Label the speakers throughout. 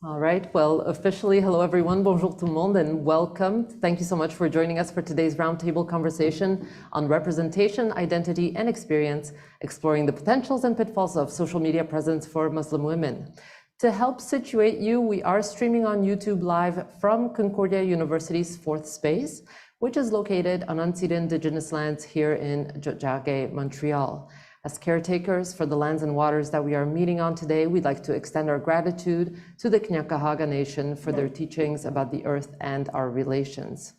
Speaker 1: All right, well, officially, hello everyone, bonjour tout le monde, and welcome. Thank you so much for joining us for today's roundtable conversation on representation, identity, and experience, exploring the potentials and pitfalls of social media presence for Muslim women. To help situate you, we are streaming on YouTube live from Concordia University's fourth space, which is located on unceded Indigenous lands here in Nuzhat, Montreal. As caretakers for the lands and waters that we are meeting on today, we'd like to extend our gratitude to the Kanien'kehá:ka Nation for their teachings about the earth and our relations.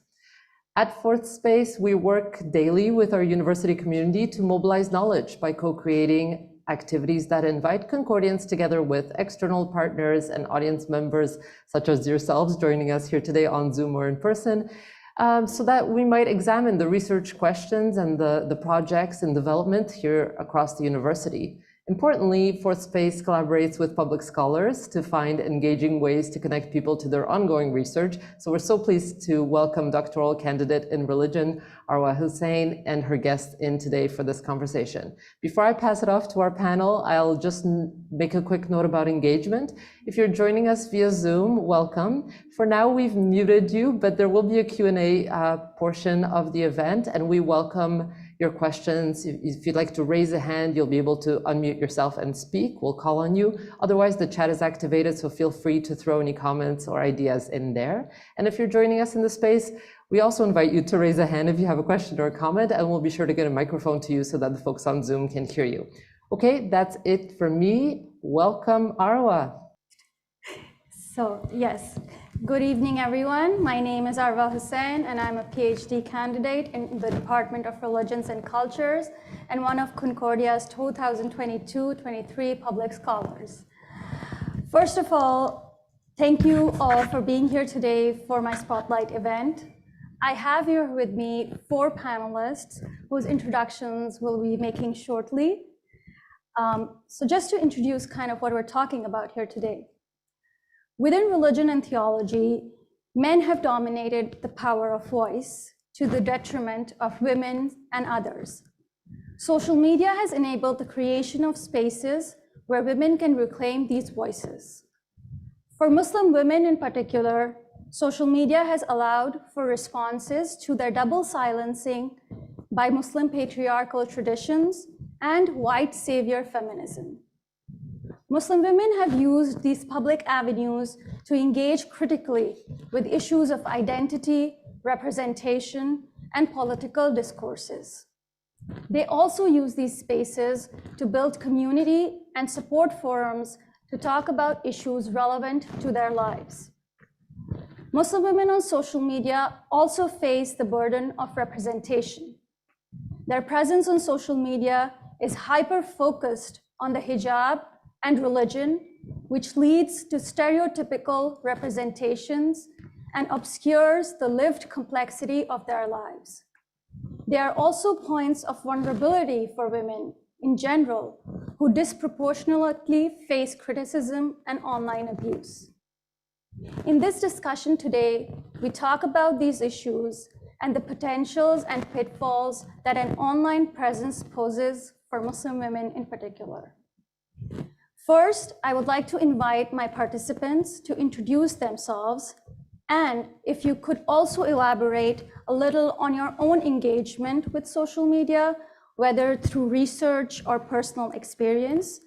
Speaker 1: At Fourth Space, we work daily with our university community to mobilize knowledge by co-creating activities that invite Concordians together with external partners and audience members, such as yourselves joining us here today on Zoom or in person, so that we might examine the research questions and the projects in development here across the university. Importantly, Fourth Space collaborates with public scholars to find engaging ways to connect people to their ongoing research. So we're so pleased to welcome doctoral candidate in religion, Arwa Hussein, and her guest in today for this conversation. Before I pass it off to our panel, I'll just make a quick note about engagement. If you're joining us via Zoom, welcome. For now, we've muted you, but there will be a Q&A portion of the event, and we welcome your questions. If you'd like to raise a hand, you'll be able to unmute yourself and speak. We'll call on you. Otherwise, the chat is activated, so feel free to throw any comments or ideas in there. And if you're joining us in the space, we also invite you to raise a hand if you have a question or a comment, and we'll be sure to get a microphone to you so that the folks on Zoom can hear you. Okay, that's it for me. Welcome, Arwa.
Speaker 2: So, yes. Good evening, everyone. My name is Arwa Hussein, and I'm a PhD candidate in the Department of Religions and Cultures and one of Concordia's 2022-23 public scholars. First of all, thank you all for being here today for my Spotlight event. I have here with me 4 panelists whose introductions we'll be making shortly. So just to introduce kind of what we're talking about here today. Within religion and theology, men have dominated the power of voice to the detriment of women and others. Social media has enabled the creation of spaces where women can reclaim these voices. For Muslim women in particular, social media has allowed for responses to their double silencing by Muslim patriarchal traditions and white savior feminism. Muslim women have used these public avenues to engage critically with issues of identity, representation, and political discourses. They also use these spaces to build community and support forums to talk about issues relevant to their lives. Muslim women on social media also face the burden of representation. Their presence on social media is hyper-focused on the hijab and religion, which leads to stereotypical representations and obscures the lived complexity of their lives. They are also points of vulnerability for women in general, who disproportionately face criticism and online abuse. In this discussion today, we talk about these issues and the potentials and pitfalls that an online presence poses for Muslim women in particular. First, I would like to invite my participants to introduce themselves, and if you could also elaborate a little on your own engagement with social media, whether through research or personal experience.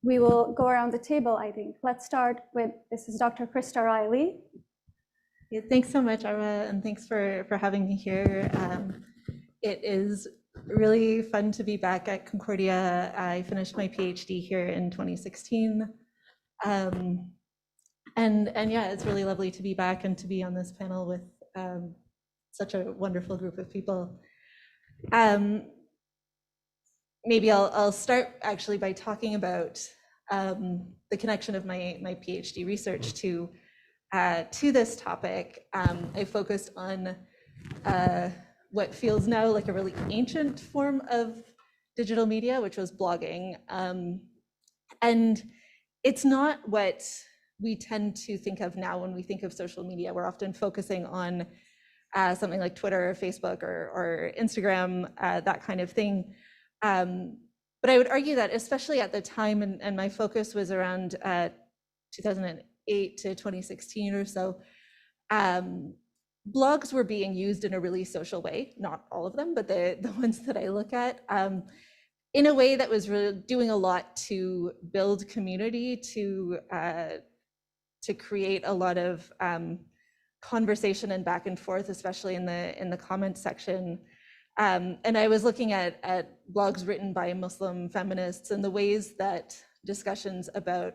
Speaker 2: We will go around the table, I think. Let's start with, this is Dr. Krista Riley.
Speaker 3: Yeah, thanks so much, Arwa, and thanks for having me here. It is really fun to be back at Concordia. I finished my PhD here in 2016. And yeah, it's really lovely to be back and to be on this panel with such a wonderful group of people. Maybe I'll start actually by talking about the connection of my PhD research to this topic. I focused on what feels now like a really ancient form of digital media, which was blogging. And it's not what we tend to think of now when we think of social media. We're often focusing on something like Twitter or Facebook or Instagram, that kind of thing. But I would argue that especially at the time, and my focus was around 2008 to 2016 or so, blogs were being used in a really social way, not all of them, but the ones that I look at, in a way that was really doing a lot to build community, to create a lot of conversation and back and forth, especially in the comments section. And I was looking at blogs written by Muslim feminists and the ways that discussions about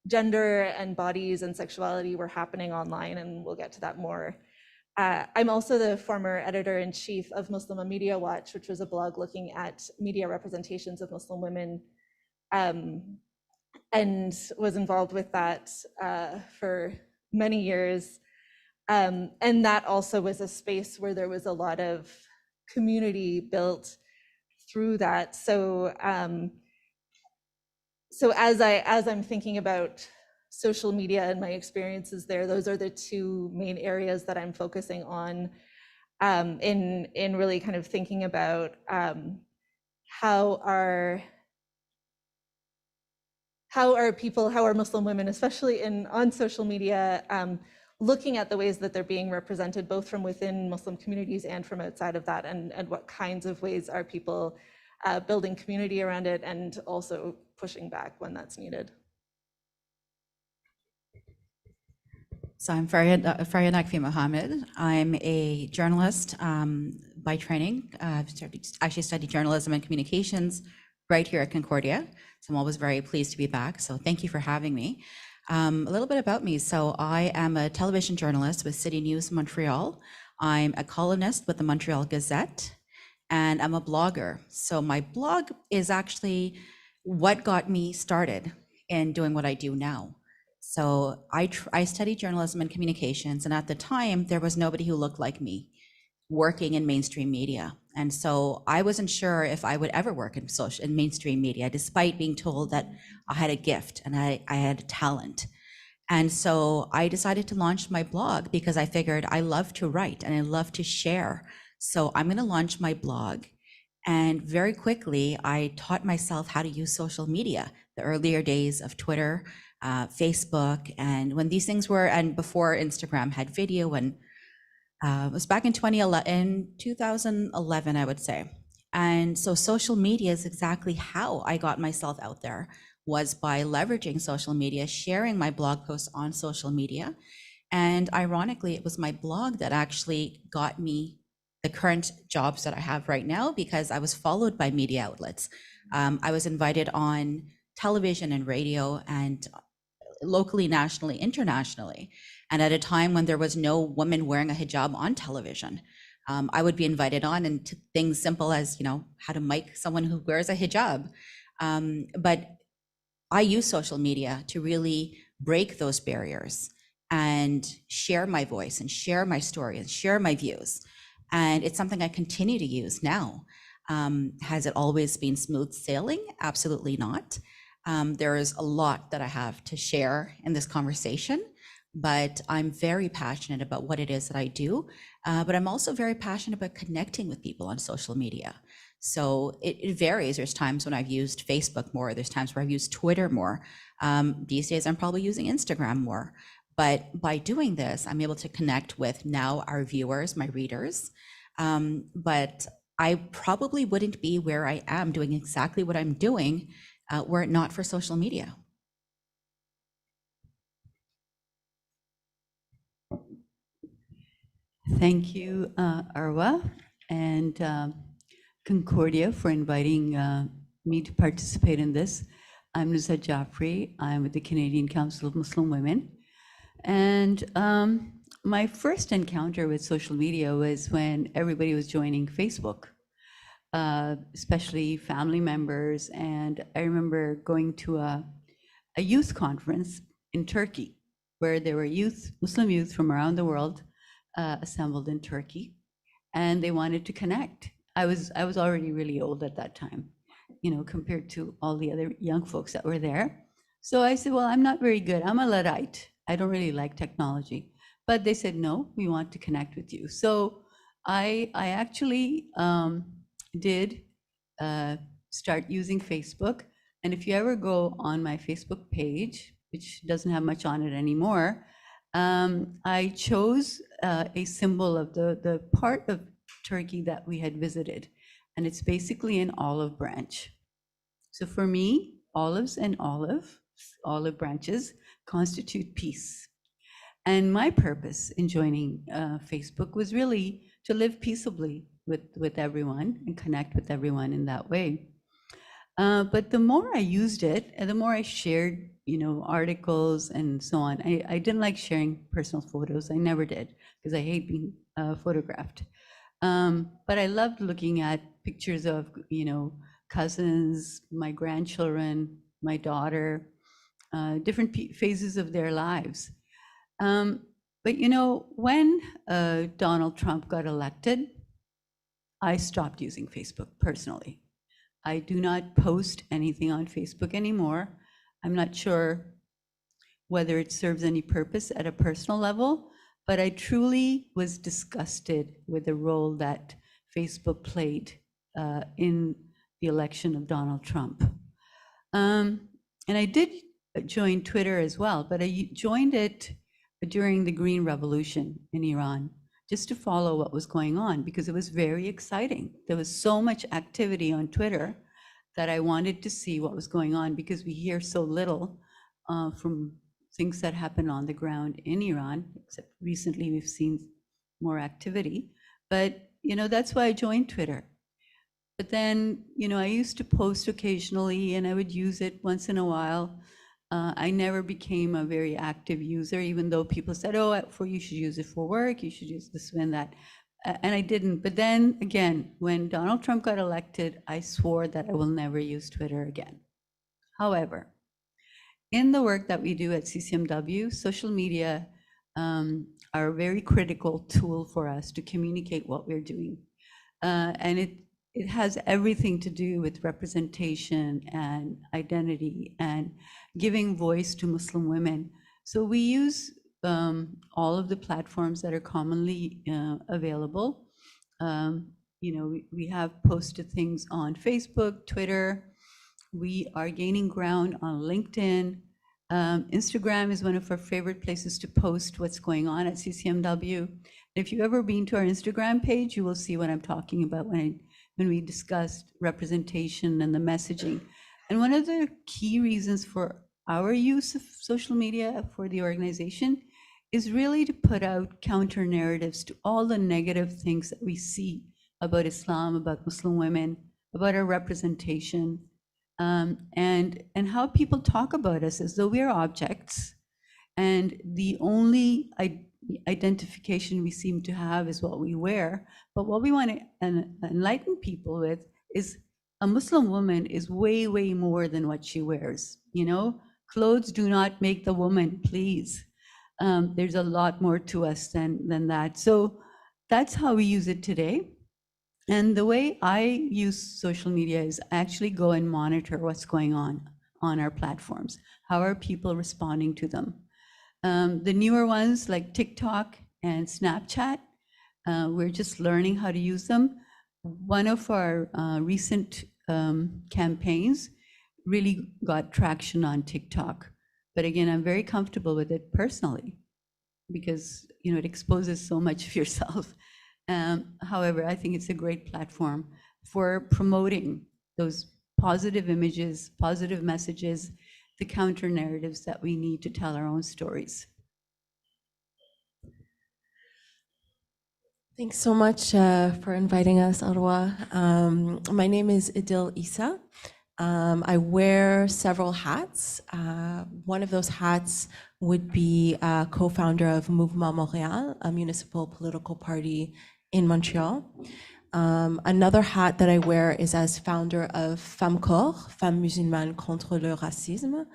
Speaker 3: gender and bodies and sexuality were happening online, and we'll get to that more. I'm also the former editor-in-chief of Muslim Media Watch, which was a blog looking at media representations of Muslim women, and was involved with that for many years. And that also was a space where there was a lot of community built through that. So as I'm thinking about social media and my experiences there, those are the two main areas that I'm focusing on in really kind of thinking about how are Muslim women, especially on social media, looking at the ways that they're being represented, both from within Muslim communities and from outside of that, and what kinds of ways are people building community around it and also pushing back when that's needed.
Speaker 4: So I'm Fariha Naqvi-Mohamed. I'm a journalist by training. I've actually studied journalism and communications right here at Concordia. So I'm always very pleased to be back. So thank you for having me. A little bit about me. So I am a television journalist with City News Montreal. I'm a columnist with the Montreal Gazette, and I'm a blogger. So my blog is actually what got me started in doing what I do now. So I studied journalism and communications, and at the time there was nobody who looked like me working in mainstream media. And so I wasn't sure if I would ever work in mainstream media, despite being told that I had a gift and I had a talent. And so I decided to launch my blog because I figured I love to write and I love to share. So I'm going to launch my blog. And very quickly, I taught myself how to use social media, the earlier days of Twitter, Facebook, and when these things were, and before Instagram had video, and it was back in 2011, I would say. And so social media is exactly how I got myself out there, was by leveraging social media, sharing my blog posts on social media. And ironically, it was my blog that actually got me the current jobs that I have right now, because I was followed by media outlets. I was invited on television and radio, and locally, nationally, internationally. And at a time when there was no woman wearing a hijab on television, I would be invited on, and to things simple as, how to mic someone who wears a hijab. But I use social media to really break those barriers and share my voice and share my story and share my views. And it's something I continue to use now. Has it always been smooth sailing? Absolutely not. There is a lot that I have to share in this conversation, but I'm very passionate about what it is that I do. But I'm also very passionate about connecting with people on social media. So it varies. There's times when I've used Facebook more. There's times where I've used Twitter more. These days, I'm probably using Instagram more. But by doing this, I'm able to connect with now our viewers, my readers. But I probably wouldn't be where I am doing exactly what I'm doing were it not for social media.
Speaker 5: Thank you, Arwa and Concordia, for inviting me to participate in this. I'm Nuzhat Jafri. I'm with the Canadian Council of Muslim Women. And my first encounter with social media was when everybody was joining Facebook, especially family members. And I remember going to a youth conference in Turkey, where there were Muslim youth from around the world assembled in Turkey, and they wanted to connect. I was already really old at that time, compared to all the other young folks that were there. So I said, well, I'm not very good. I'm a Luddite. I don't really like technology. But they said, no, we want to connect with you. So I actually did start using Facebook. And if you ever go on my Facebook page, which doesn't have much on it anymore, I chose a symbol of the part of Turkey that we had visited. And it's basically an olive branch. So for me, olives and olive branches constitute peace. And my purpose in joining Facebook was really to live peaceably with everyone and connect with everyone in that way. But the more I used it and the more I shared, articles and so on, I didn't like sharing personal photos. I never did because I hate being photographed. But I loved looking at pictures of, cousins, my grandchildren, my daughter, different phases of their lives. But when Donald Trump got elected, I stopped using Facebook personally. I do not post anything on Facebook anymore. I'm not sure whether it serves any purpose at a personal level, but I truly was disgusted with the role that Facebook played in the election of Donald Trump. And I did join Twitter as well, but I joined it during the Green Revolution in Iran, just to follow what was going on, because it was very exciting. There was so much activity on Twitter that I wanted to see what was going on, because we hear so little from things that happen on the ground in Iran, except recently we've seen more activity. But, that's why I joined Twitter. But then, I used to post occasionally and I would use it once in a while. I never became a very active user, even though people said, oh, you should use it for work, you should use this and that. And I didn't. But then again, when Donald Trump got elected, I swore that I will never use Twitter again. However, in the work that we do at CCMW, social media are a very critical tool for us to communicate what we're doing. And it has everything to do with representation and identity and giving voice to Muslim women. So we use all of the platforms that are commonly available. We have posted things on Facebook, Twitter. We are gaining ground on LinkedIn. Instagram is one of our favorite places to post what's going on at CCMW. If you've ever been to our Instagram page, you will see what I'm talking about when we discussed representation and the messaging. And one of the key reasons for our use of social media for the organization is really to put out counter narratives to all the negative things that we see about Islam, about Muslim women, about our representation, and how people talk about us as though we are objects, and the only identification we seem to have is what we wear. But what we want to enlighten people with is a Muslim woman is way, way more than what she wears. Clothes do not make the woman, please. There's a lot more to us than that. So that's how we use it today. And the way I use social media is I actually go and monitor what's going on our platforms. How are people responding to them? The newer ones like TikTok and Snapchat, we're just learning how to use them. One of our recent campaigns really got traction on TikTok. But again, I'm very comfortable with it personally because it exposes so much of yourself. However, I think it's a great platform for promoting those positive images, positive messages, the counter narratives that we need to tell our own stories.
Speaker 6: Thanks so much for inviting us, Arwa. My name is Idil Issa. I wear several hats. One of those hats would be co-founder of Mouvement Montréal, a municipal political party in Montreal. Another hat that I wear is as founder of FemCorps, Femmes Musulmanes contre le Racisme,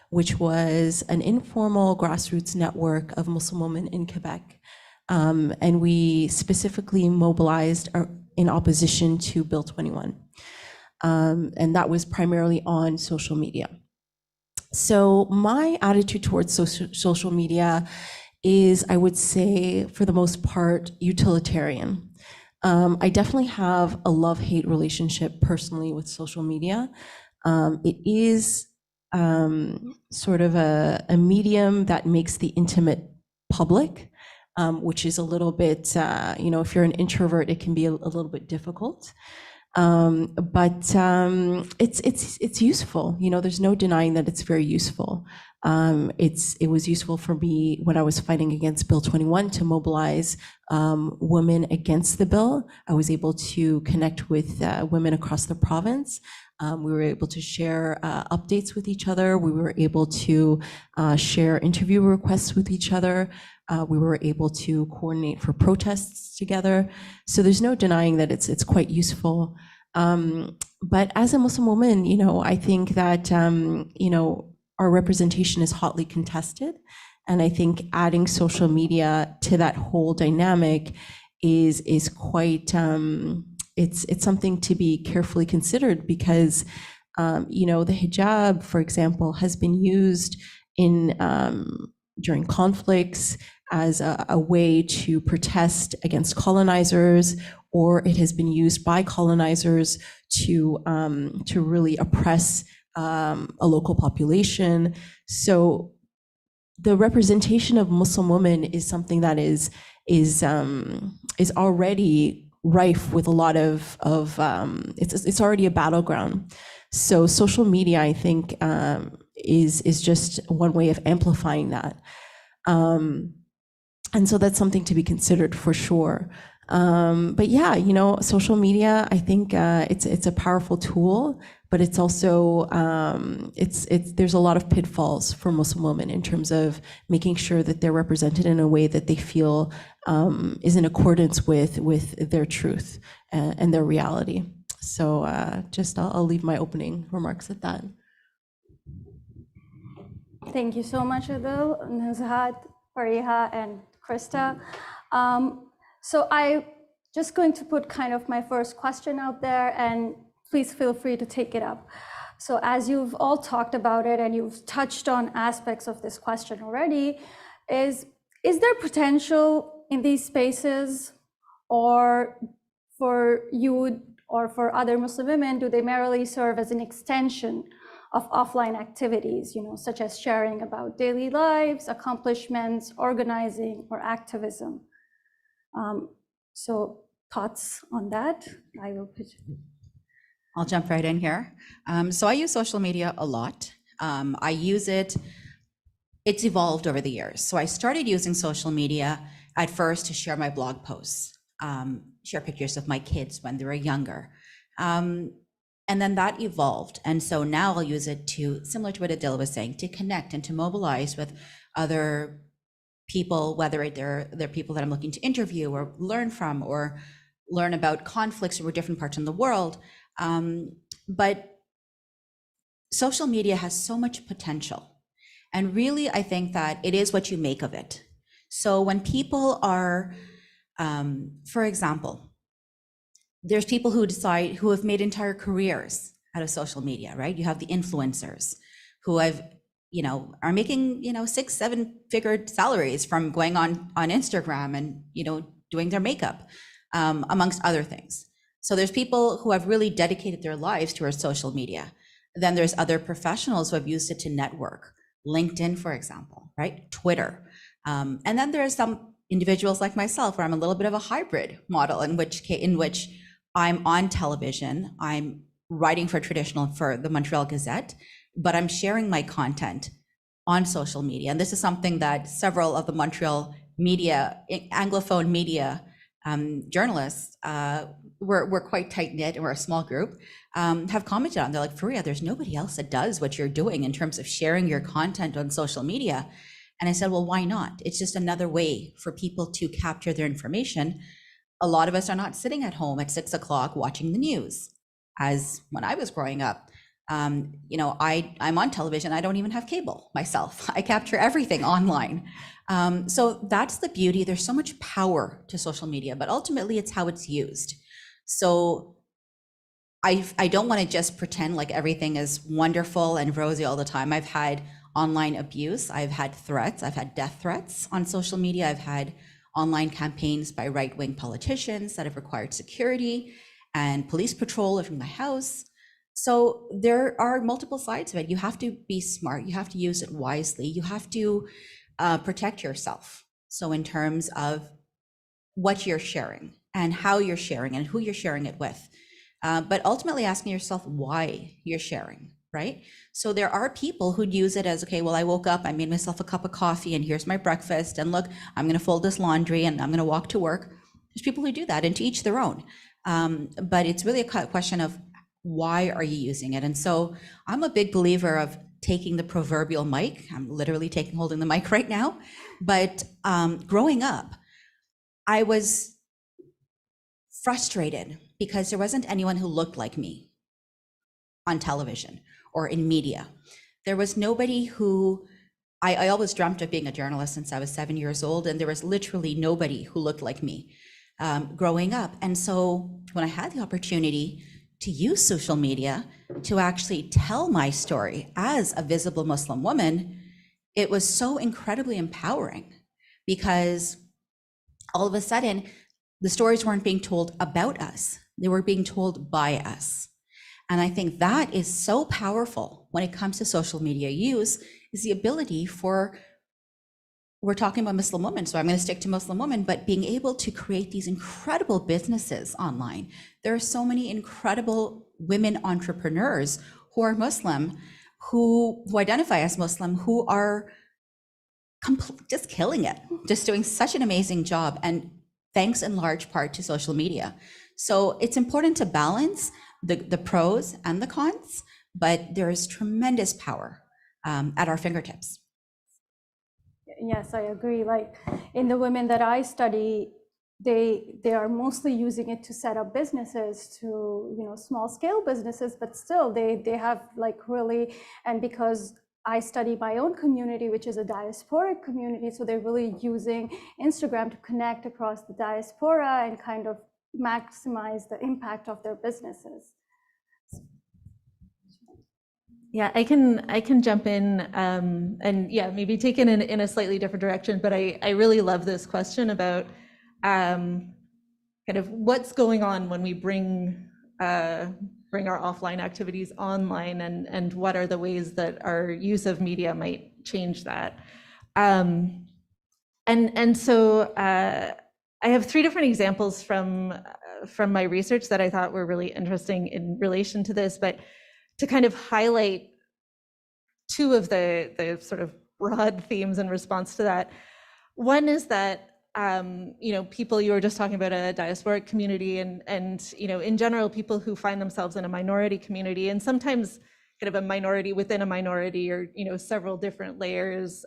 Speaker 6: which was an informal grassroots network of Muslim women in Quebec. And we specifically mobilized in opposition to Bill 21. And that was primarily on social media. So my attitude towards social media is, I would say, for the most part, utilitarian. I definitely have a love-hate relationship personally with social media. It is sort of a medium that makes the intimate public, which is a little bit, if you're an introvert, it can be a little bit difficult. But it's useful. There's no denying that it's very useful. It was useful for me when I was fighting against Bill 21 to mobilize women against the bill. I was able to connect with women across the province. We were able to share updates with each other. We were able to share interview requests with each other. We were able to coordinate for protests together. So there's no denying that it's quite useful. But as a Muslim woman, I think that, our representation is hotly contested. And I think adding social media to that whole dynamic is quite, it's something to be carefully considered because, the hijab, for example, has been used during conflicts as a way to protest against colonizers, or it has been used by colonizers to really oppress a local population. So the representation of Muslim women is something that is already rife with a lot of it's already a battleground. So social media, I think, is just one way of amplifying that. And so that's something to be considered for sure. But yeah, social media, I think it's a powerful tool, but it's also there's a lot of pitfalls for Muslim women in terms of making sure that they're represented in a way that they feel is in accordance with their truth and their reality. So I'll leave my opening remarks at that.
Speaker 2: Thank you so much, Adil, Nuzhat, Fariha, and Krista. So I'm just going to put kind of my first question out there, and please feel free to take it up. So as you've all talked about it and you've touched on aspects of this question already, is there potential in these spaces, or for you or for other Muslim women, do they merely serve as an extension of offline activities, such as sharing about daily lives, accomplishments, organizing, or activism? So thoughts on that?
Speaker 4: I'll jump right in here. So I use social media a lot. I use it, it's evolved over the years. So I started using social media at first to share my blog posts, share pictures of my kids when they were younger. And then that evolved. And so now I'll use it similar to what Adil was saying, to connect and to mobilize with other people, whether they're people that I'm looking to interview or learn from, or learn about conflicts over different parts in the world. But social media has so much potential. And really, I think that it is what you make of it. So when people are, for example, there's people who have made entire careers out of social media, right? You have the influencers who are making, 6-7-figure salaries from going on Instagram and, doing their makeup, amongst other things. So there's people who have really dedicated their lives towards social media. Then there's other professionals who have used it to network, LinkedIn, for example, right? Twitter. And then there's some individuals like myself where I'm a little bit of a hybrid model in which I'm on television, I'm writing for the Montreal Gazette, but I'm sharing my content on social media. And this is something that several of the Montreal media, Anglophone media journalists, we're quite tight-knit, and we're a small group, have commented on. They're like, Fariha, there's nobody else that does what you're doing in terms of sharing your content on social media. And I said, well, why not? It's just another way for people to capture their information. A lot of us are not sitting at home at 6 o'clock watching the news, as when I was growing up. I'm on television. I don't even have cable myself. I capture everything online. So that's the beauty. There's so much power to social media, but ultimately it's how it's used. So I don't want to just pretend like everything is wonderful and rosy all the time. I've had online abuse. I've had threats. I've had death threats on social media. I've had online campaigns by right-wing politicians that have required security and police patrol of my house. So there are multiple sides of it. You have to be smart. You have to use it wisely. You have to protect yourself. So in terms of what you're sharing and how you're sharing and who you're sharing it with, but ultimately asking yourself why you're sharing, right? So there are people who'd use it as, okay, well, I woke up, I made myself a cup of coffee and here's my breakfast. And look, I'm going to fold this laundry and I'm going to walk to work. There's people who do that, and to each their own. But it's really a question of why are you using it? And so I'm a big believer of taking the proverbial mic. I'm literally holding the mic right now. But growing up, I was frustrated because there wasn't anyone who looked like me on television or in media. There was nobody who, I always dreamt of being a journalist since I was 7 years old, and there was literally nobody who looked like me growing up. And so when I had the opportunity to use social media to actually tell my story as a visible Muslim woman, it was so incredibly empowering, because all of a sudden the stories weren't being told about us, they were being told by us. And I think that is so powerful when it comes to social media use, is the ability for, we're talking about Muslim women, so I'm going to stick to Muslim women, but being able to create these incredible businesses online. There are so many incredible women entrepreneurs who are Muslim, who identify as Muslim, who are just killing it, just doing such an amazing job, and thanks in large part to social media. So it's important to balance the pros and the cons, but there is tremendous power at our fingertips.
Speaker 2: Yes, I agree. Like in the women that I study, they are mostly using it to set up businesses, to, you know, small scale businesses, but still they have like really, and because I study my own community, which is a diasporic community, so they're really using Instagram to connect across the diaspora and kind of maximize the impact of their businesses.
Speaker 3: Yeah, I can jump in and yeah, maybe take it in a slightly different direction, but I really love this question about kind of what's going on when we bring our offline activities online, and what are the ways that our use of media might change that. And so I have 3 different examples from my research that I thought were really interesting in relation to this, but to kind of highlight 2 of the sort of broad themes in response to that. One is that you know, people, you were just talking about a diasporic community, and you know, in general, people who find themselves in a minority community, and sometimes kind of a minority within a minority, or you know, several different layers.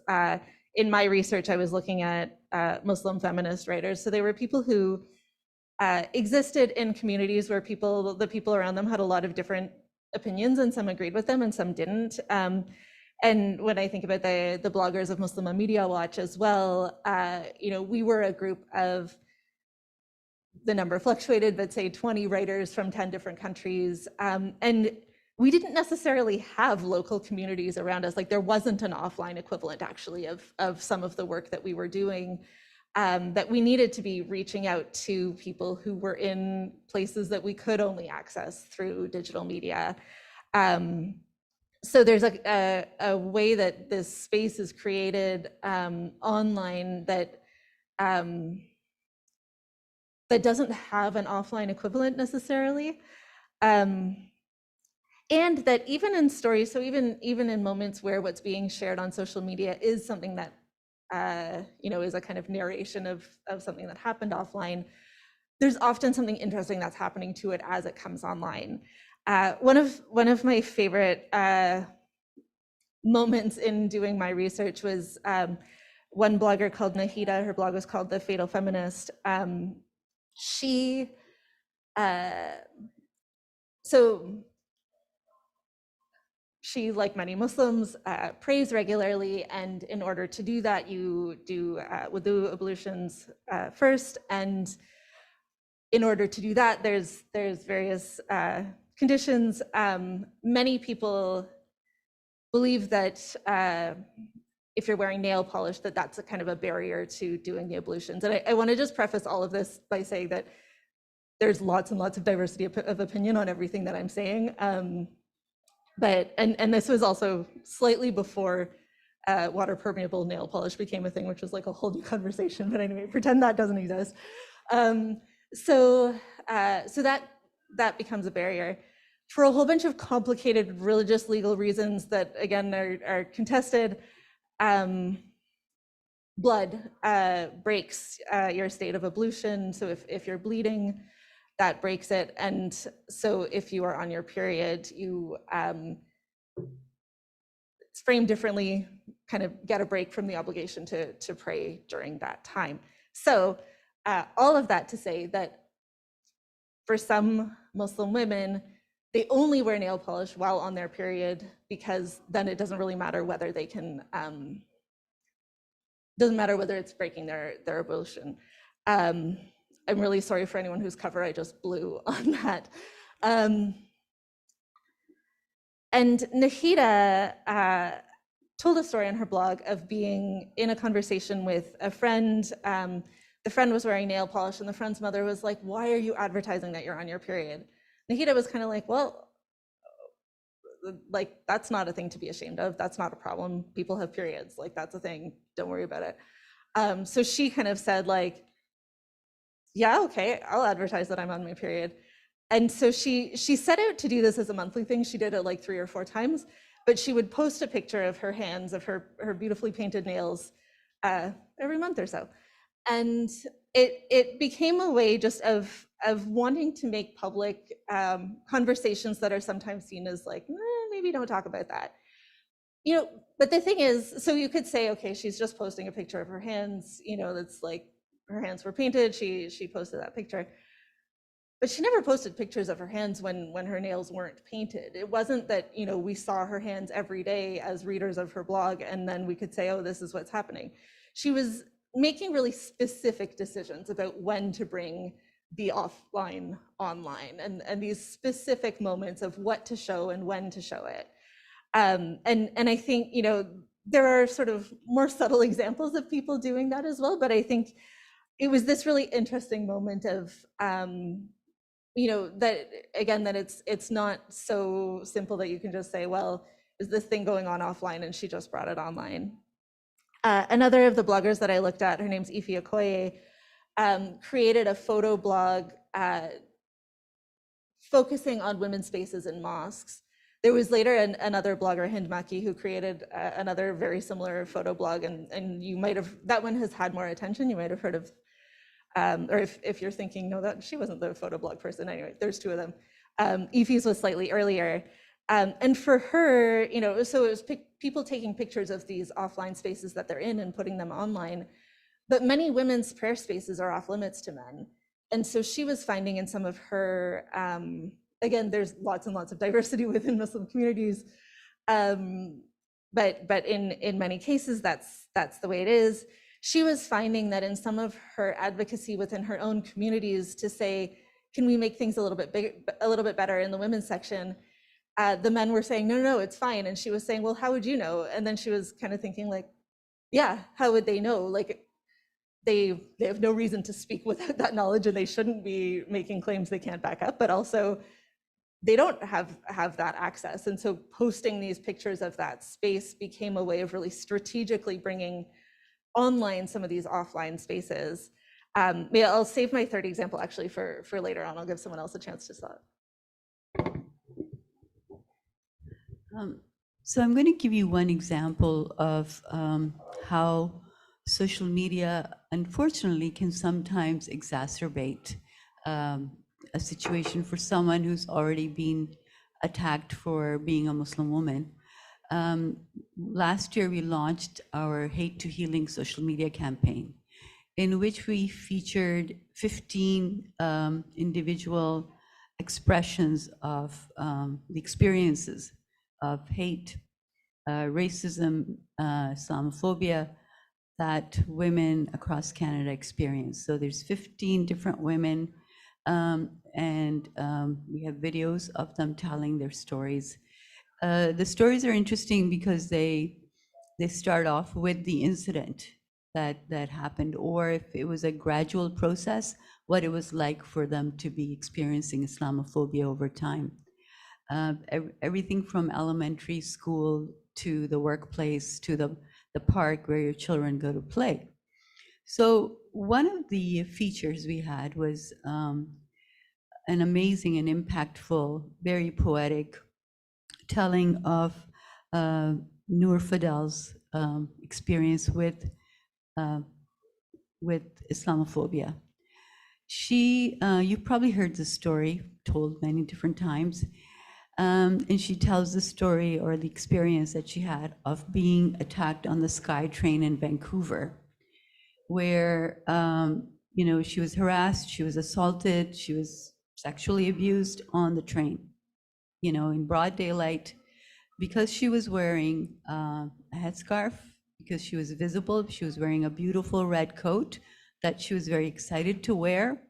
Speaker 3: In my research, I was looking at Muslim feminist writers, so they were people who existed in communities where the people around them had a lot of different opinions, and some agreed with them and some didn't. And when I think about the bloggers of Muslim Media Watch as well, you know, we were a group of, the number fluctuated, but say 20 writers from 10 different countries. And we didn't necessarily have local communities around us. Like there wasn't an offline equivalent actually of some of the work that we were doing, that we needed to be reaching out to people who were in places that we could only access through digital media. So there's a way that this space is created online that that doesn't have an offline equivalent necessarily, and that even in stories, so even in moments where what's being shared on social media is something that you know, is a kind of narration of something that happened offline, there's often something interesting that's happening to it as it comes online. One of my favorite moments in doing my research was one blogger called Nahida. Her blog was called The Fatal Feminist. She like many Muslims prays regularly, and in order to do that, you do wudu ablutions first, and in order to do that, there's various conditions. Many people believe that if you're wearing nail polish, that's a kind of a barrier to doing the ablutions. And I want to just preface all of this by saying that there's lots and lots of diversity of opinion on everything that I'm saying. But this was also slightly before water permeable nail polish became a thing, which was like a whole new conversation. But anyway, pretend that doesn't exist. So that becomes a barrier for a whole bunch of complicated religious legal reasons that again are contested. Blood breaks your state of ablution. So if you're bleeding, that breaks it. And so if you are on your period, you it's framed differently, kind of get a break from the obligation to pray during that time. So all of that to say that for some Muslim women, they only wear nail polish while on their period, because then it doesn't really matter whether they can, doesn't matter whether it's breaking their ablution. I'm really sorry for anyone whose cover I just blew on that. And Nahida told a story on her blog of being in a conversation with a friend. The friend was wearing nail polish and the friend's mother was like, "Why are you advertising that you're on your period?" Nahida was kind of like, well, like, that's not a thing to be ashamed of. That's not a problem. People have periods. Like, that's a thing. Don't worry about it. So she kind of said like, yeah, okay, I'll advertise that I'm on my period. And so she set out to do this as a monthly thing. She did it like 3 or 4 times, but she would post a picture of her hands, of her beautifully painted nails every month or so. And it became a way just of wanting to make public conversations that are sometimes seen as like, maybe don't talk about that. You know, but the thing is, so you could say, okay, she's just posting a picture of her hands, you know, that's like, her hands were painted, she posted that picture. But she never posted pictures of her hands when her nails weren't painted. It wasn't that, you know, we saw her hands every day as readers of her blog and then we could say, oh, this is what's happening. She was making really specific decisions about when to bring the offline online, and these specific moments of what to show and when to show it. And I think, you know, there are sort of more subtle examples of people doing that as well, but I think it was this really interesting moment of, you know, that again, that it's not so simple that you can just say, well, is this thing going on offline and she just brought it online. Another of the bloggers that I looked at, her name's Ife Okoye, created a photo blog focusing on women's spaces in mosques. There was later another blogger, Hind Maki, who created another very similar photo blog, and you might have, that one has had more attention. You might have heard of, or if you're thinking, no, that she wasn't the photo blog person. Anyway, there's 2 of them. Ife's was slightly earlier. And for her, you know, so it was people taking pictures of these offline spaces that they're in and putting them online. But many women's prayer spaces are off limits to men. And so she was finding in some of her, again, there's lots and lots of diversity within Muslim communities. But in many cases, that's the way it is. She was finding that in some of her advocacy within her own communities to say, can we make things a little bit better in the women's section? The men were saying, no, it's fine. And she was saying, well, how would you know? And then she was kind of thinking like, yeah, how would they know? Like, they have no reason to speak without that knowledge, and they shouldn't be making claims they can't back up, but also they don't have that access. And so posting these pictures of that space became a way of really strategically bringing online some of these offline spaces. I'll save my 3rd example actually for later on. I'll give someone else a chance to start.
Speaker 5: So I'm going to give you one example of how social media, unfortunately, can sometimes exacerbate a situation for someone who's already been attacked for being a Muslim woman. Last year, we launched our Hate to Healing social media campaign, in which we featured 15 individual expressions of the experiences of hate, racism, Islamophobia that women across Canada experience. So there's 15 different women, and we have videos of them telling their stories. The stories are interesting because they they start off with the incident that happened, or if it was a gradual process, what it was like for them to be experiencing Islamophobia over time. Everything from elementary school to the workplace to the park where your children go to play. So one of the features we had was an amazing and impactful, very poetic telling of Noor Fidel's experience with Islamophobia. She, you've probably heard the story told many different times, and she tells the story or the experience that she had of being attacked on the SkyTrain in Vancouver, where she was harassed, she was assaulted, she was sexually abused on the train, in broad daylight, because she was wearing a headscarf, because she was visible, she was wearing a beautiful red coat that she was very excited to wear.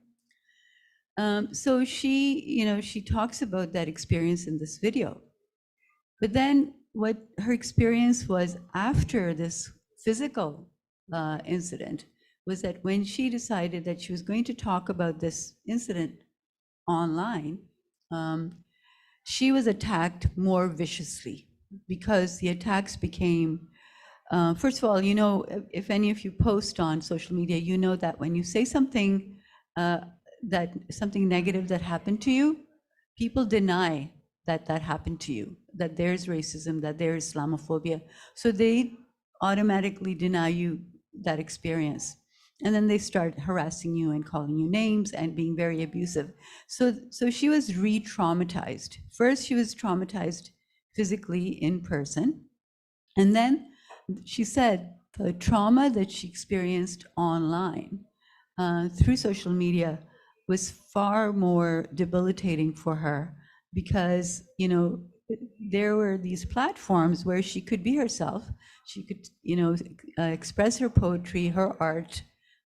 Speaker 5: So she talks about that experience in this video. But then what her experience was after this physical incident was that when she decided that she was going to talk about this incident online, she was attacked more viciously, because the attacks became, first of all, if any of you post on social media, you know that when you say something something negative that happened to you, people deny that happened to you, that there's racism, that there's Islamophobia. So they automatically deny you that experience. And then they start harassing you and calling you names and being very abusive. So she was re-traumatized. First, she was traumatized physically in person. And then she said the trauma that she experienced online through social media was far more debilitating for her, because there were these platforms where she could be herself, she could express her poetry, her art,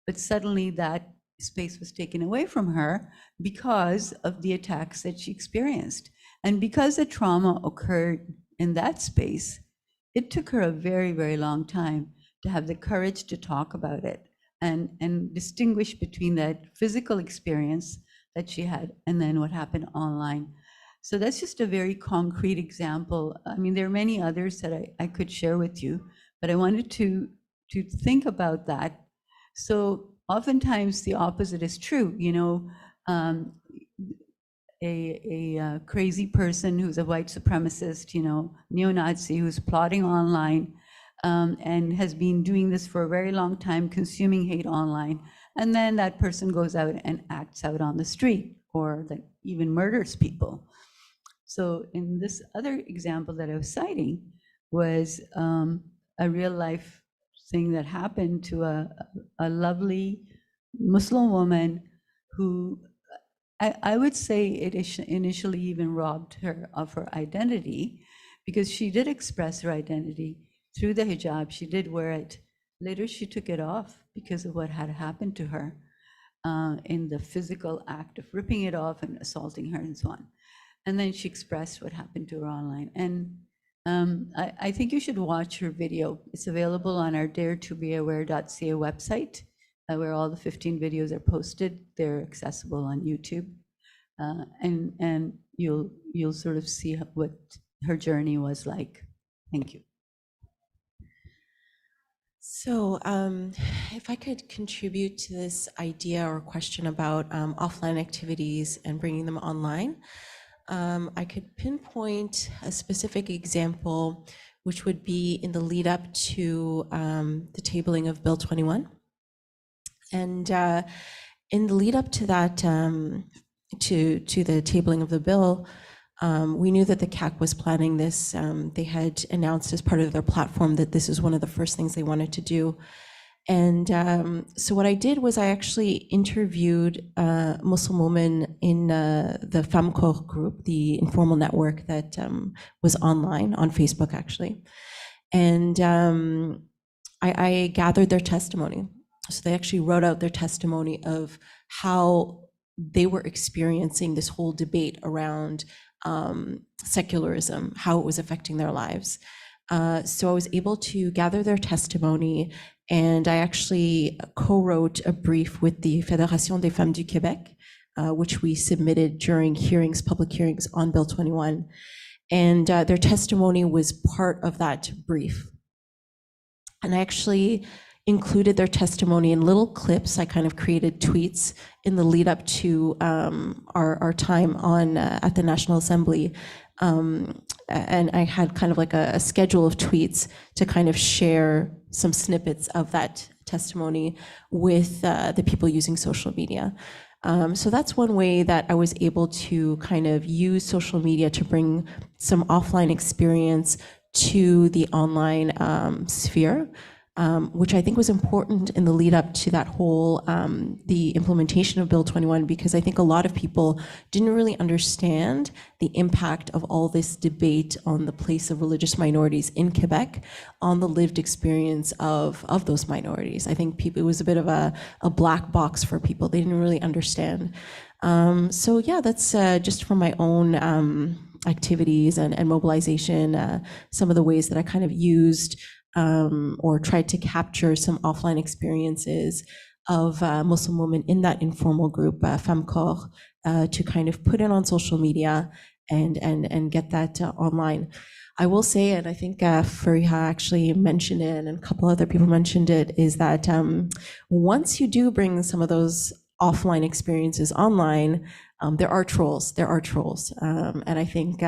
Speaker 5: but suddenly that space was taken away from her because of the attacks that she experienced. And because the trauma occurred in that space, it took her a very, very long time to have the courage to talk about it and distinguish between that physical experience that she had and then what happened online. So that's just a very concrete example. I mean, there are many others that I could share with you, but I wanted to think about that. So oftentimes the opposite is true. A crazy person who's a white supremacist, neo-Nazi, who's plotting online, and has been doing this for a very long time, consuming hate online, and then that person goes out and acts out on the street, or that even murders people. So in this other example that I was citing was a real life thing that happened to a lovely Muslim woman who I would say it initially even robbed her of her identity, because she did express her identity through the hijab. She did wear it. Later, she took it off because of what had happened to her in the physical act of ripping it off and assaulting her and so on. And then she expressed what happened to her online. And I think you should watch her video. It's available on our daretobeaware.ca website, where all the 15 videos are posted. They're accessible on YouTube. And you'll sort of see what her journey was like. Thank you.
Speaker 6: So if I could contribute to this idea or question about offline activities and bringing them online, I could pinpoint a specific example, which would be in the lead up to the tabling of Bill 21. And in the lead up to that, to the tabling of the bill, we knew that the CAC was planning this. They had announced as part of their platform that this is one of the first things they wanted to do. And so what I did was I actually interviewed a Muslim woman in the Femco group, the informal network that was online on Facebook, actually. And I gathered their testimony. So they actually wrote out their testimony of how they were experiencing this whole debate around secularism, how it was affecting their lives. So I was able to gather their testimony, and I actually co-wrote a brief with the Fédération des Femmes du Québec, which we submitted during hearings, public hearings on Bill 21. And their testimony was part of that brief. And I actually included their testimony in little clips. I kind of created tweets in the lead up to our time on at the National Assembly. And I had kind of like a schedule of tweets to kind of share some snippets of that testimony with the people using social media. So that's one way that I was able to kind of use social media to bring some offline experience to the online sphere, which I think was important in the lead up to that whole, the implementation of Bill 21, because I think a lot of people didn't really understand the impact of all this debate on the place of religious minorities in Quebec, on the lived experience of those minorities. I think people, it was a bit of a black box for people. They didn't really understand. So yeah, that's just from my own activities and mobilization, some of the ways that I kind of used or tried to capture some offline experiences of Muslim women in that informal group, Femcorps, to kind of put it on social media and get that online. I will say, and I think Fariha actually mentioned it, and a couple other people mentioned it, is that once you do bring some of those offline experiences online, there are trolls. And I think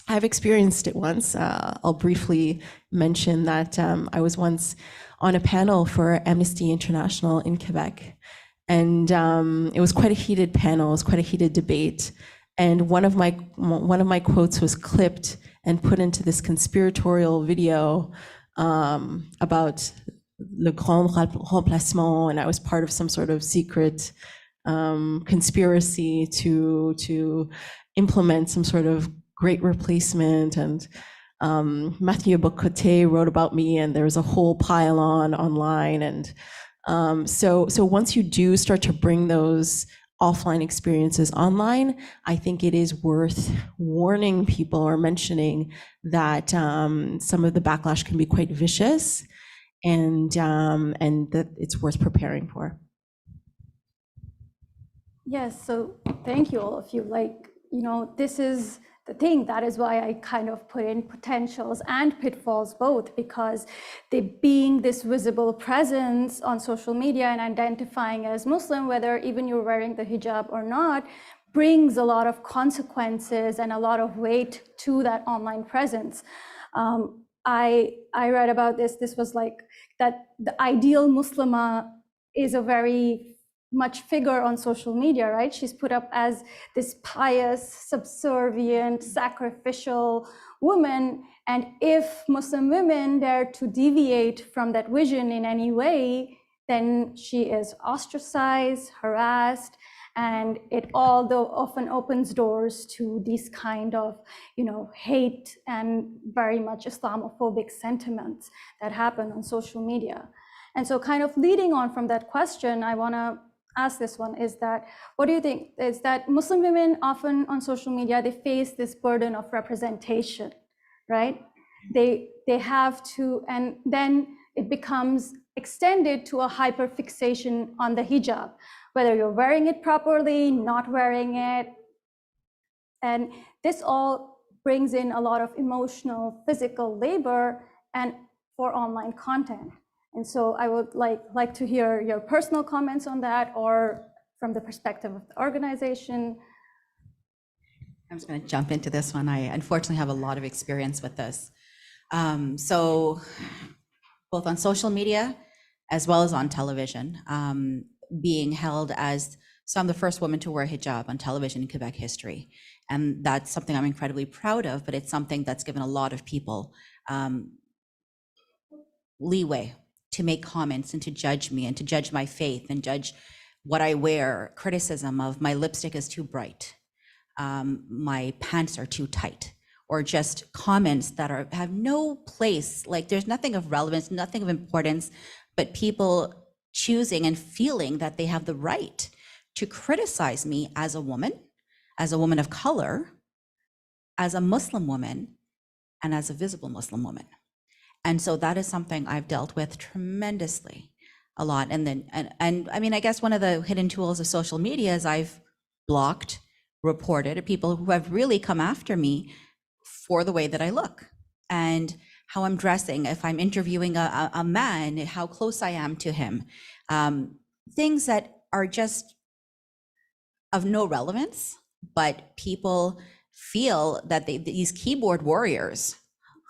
Speaker 6: I've experienced it once. I'll briefly mention that I was once on a panel for Amnesty International in Quebec, and it was quite a heated panel. It was quite a heated debate, and one of my quotes was clipped and put into this conspiratorial video about le grand remplacement, and I was part of some sort of secret conspiracy to implement some sort of great replacement. And Mathieu Bocoté wrote about me, and there was a whole pile-on online. And so once you do start to bring those offline experiences online, I think it is worth warning people or mentioning that some of the backlash can be quite vicious, and that it's worth preparing for.
Speaker 2: Yes, so thank you all of you. Like, you know, this is the thing. That is why I kind of put in potentials and pitfalls both, because they being this visible presence on social media and identifying as Muslim, whether even you're wearing the hijab or not, brings a lot of consequences and a lot of weight to that online presence. I read about this. This was like that the ideal Muslima is a very much figure on social media, right? She's put up as this pious, subservient, sacrificial woman. And if Muslim women dare to deviate from that vision in any way, then she is ostracized, harassed, and it all though often opens doors to these kind of, you know, hate and very much Islamophobic sentiments that happen on social media. And so kind of leading on from that question, I wanna ask this one, is that, what do you think is that Muslim women often on social media, they face this burden of representation, right? They have to, and then it becomes extended to a hyperfixation on the hijab, whether you're wearing it properly, not wearing it. And this all brings in a lot of emotional, physical labor and for online content. And so I would like to hear your personal comments on that, or from the perspective of the organization.
Speaker 4: I'm just going to jump into this one. I unfortunately have a lot of experience with this. So both on social media as well as on television, being held as, so I'm the first woman to wear hijab on television in Quebec history. And that's something I'm incredibly proud of, but it's something that's given a lot of people leeway to make comments and to judge me and to judge my faith and judge what I wear, criticism of my lipstick is too bright, my pants are too tight, or just comments that have no place. Like, there's nothing of relevance, nothing of importance, but people choosing and feeling that they have the right to criticize me as a woman of color, as a Muslim woman, and as a visible Muslim woman. And so that is something I've dealt with tremendously a lot. And then, and I mean, I guess one of the hidden tools of social media is I've blocked, reported people who have really come after me for the way that I look and how I'm dressing. If I'm interviewing a man, how close I am to him. Things that are just of no relevance, but people feel that these keyboard warriors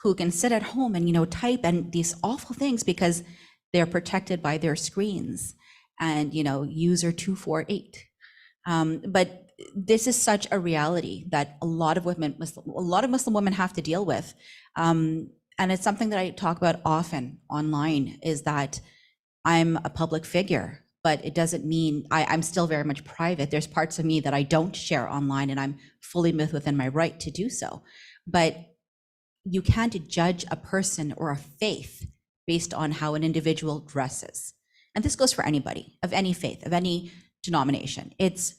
Speaker 4: who can sit at home and type and these awful things because they're protected by their screens and user 248. But this is such a reality that a lot of Muslim women have to deal with, and it's something that I talk about often online. Is that I'm a public figure, but it doesn't mean I'm still very much private. There's parts of me that I don't share online, and I'm fully within my right to do so. But you can't judge a person or a faith based on how an individual dresses. And this goes for anybody of any faith, of any denomination. It's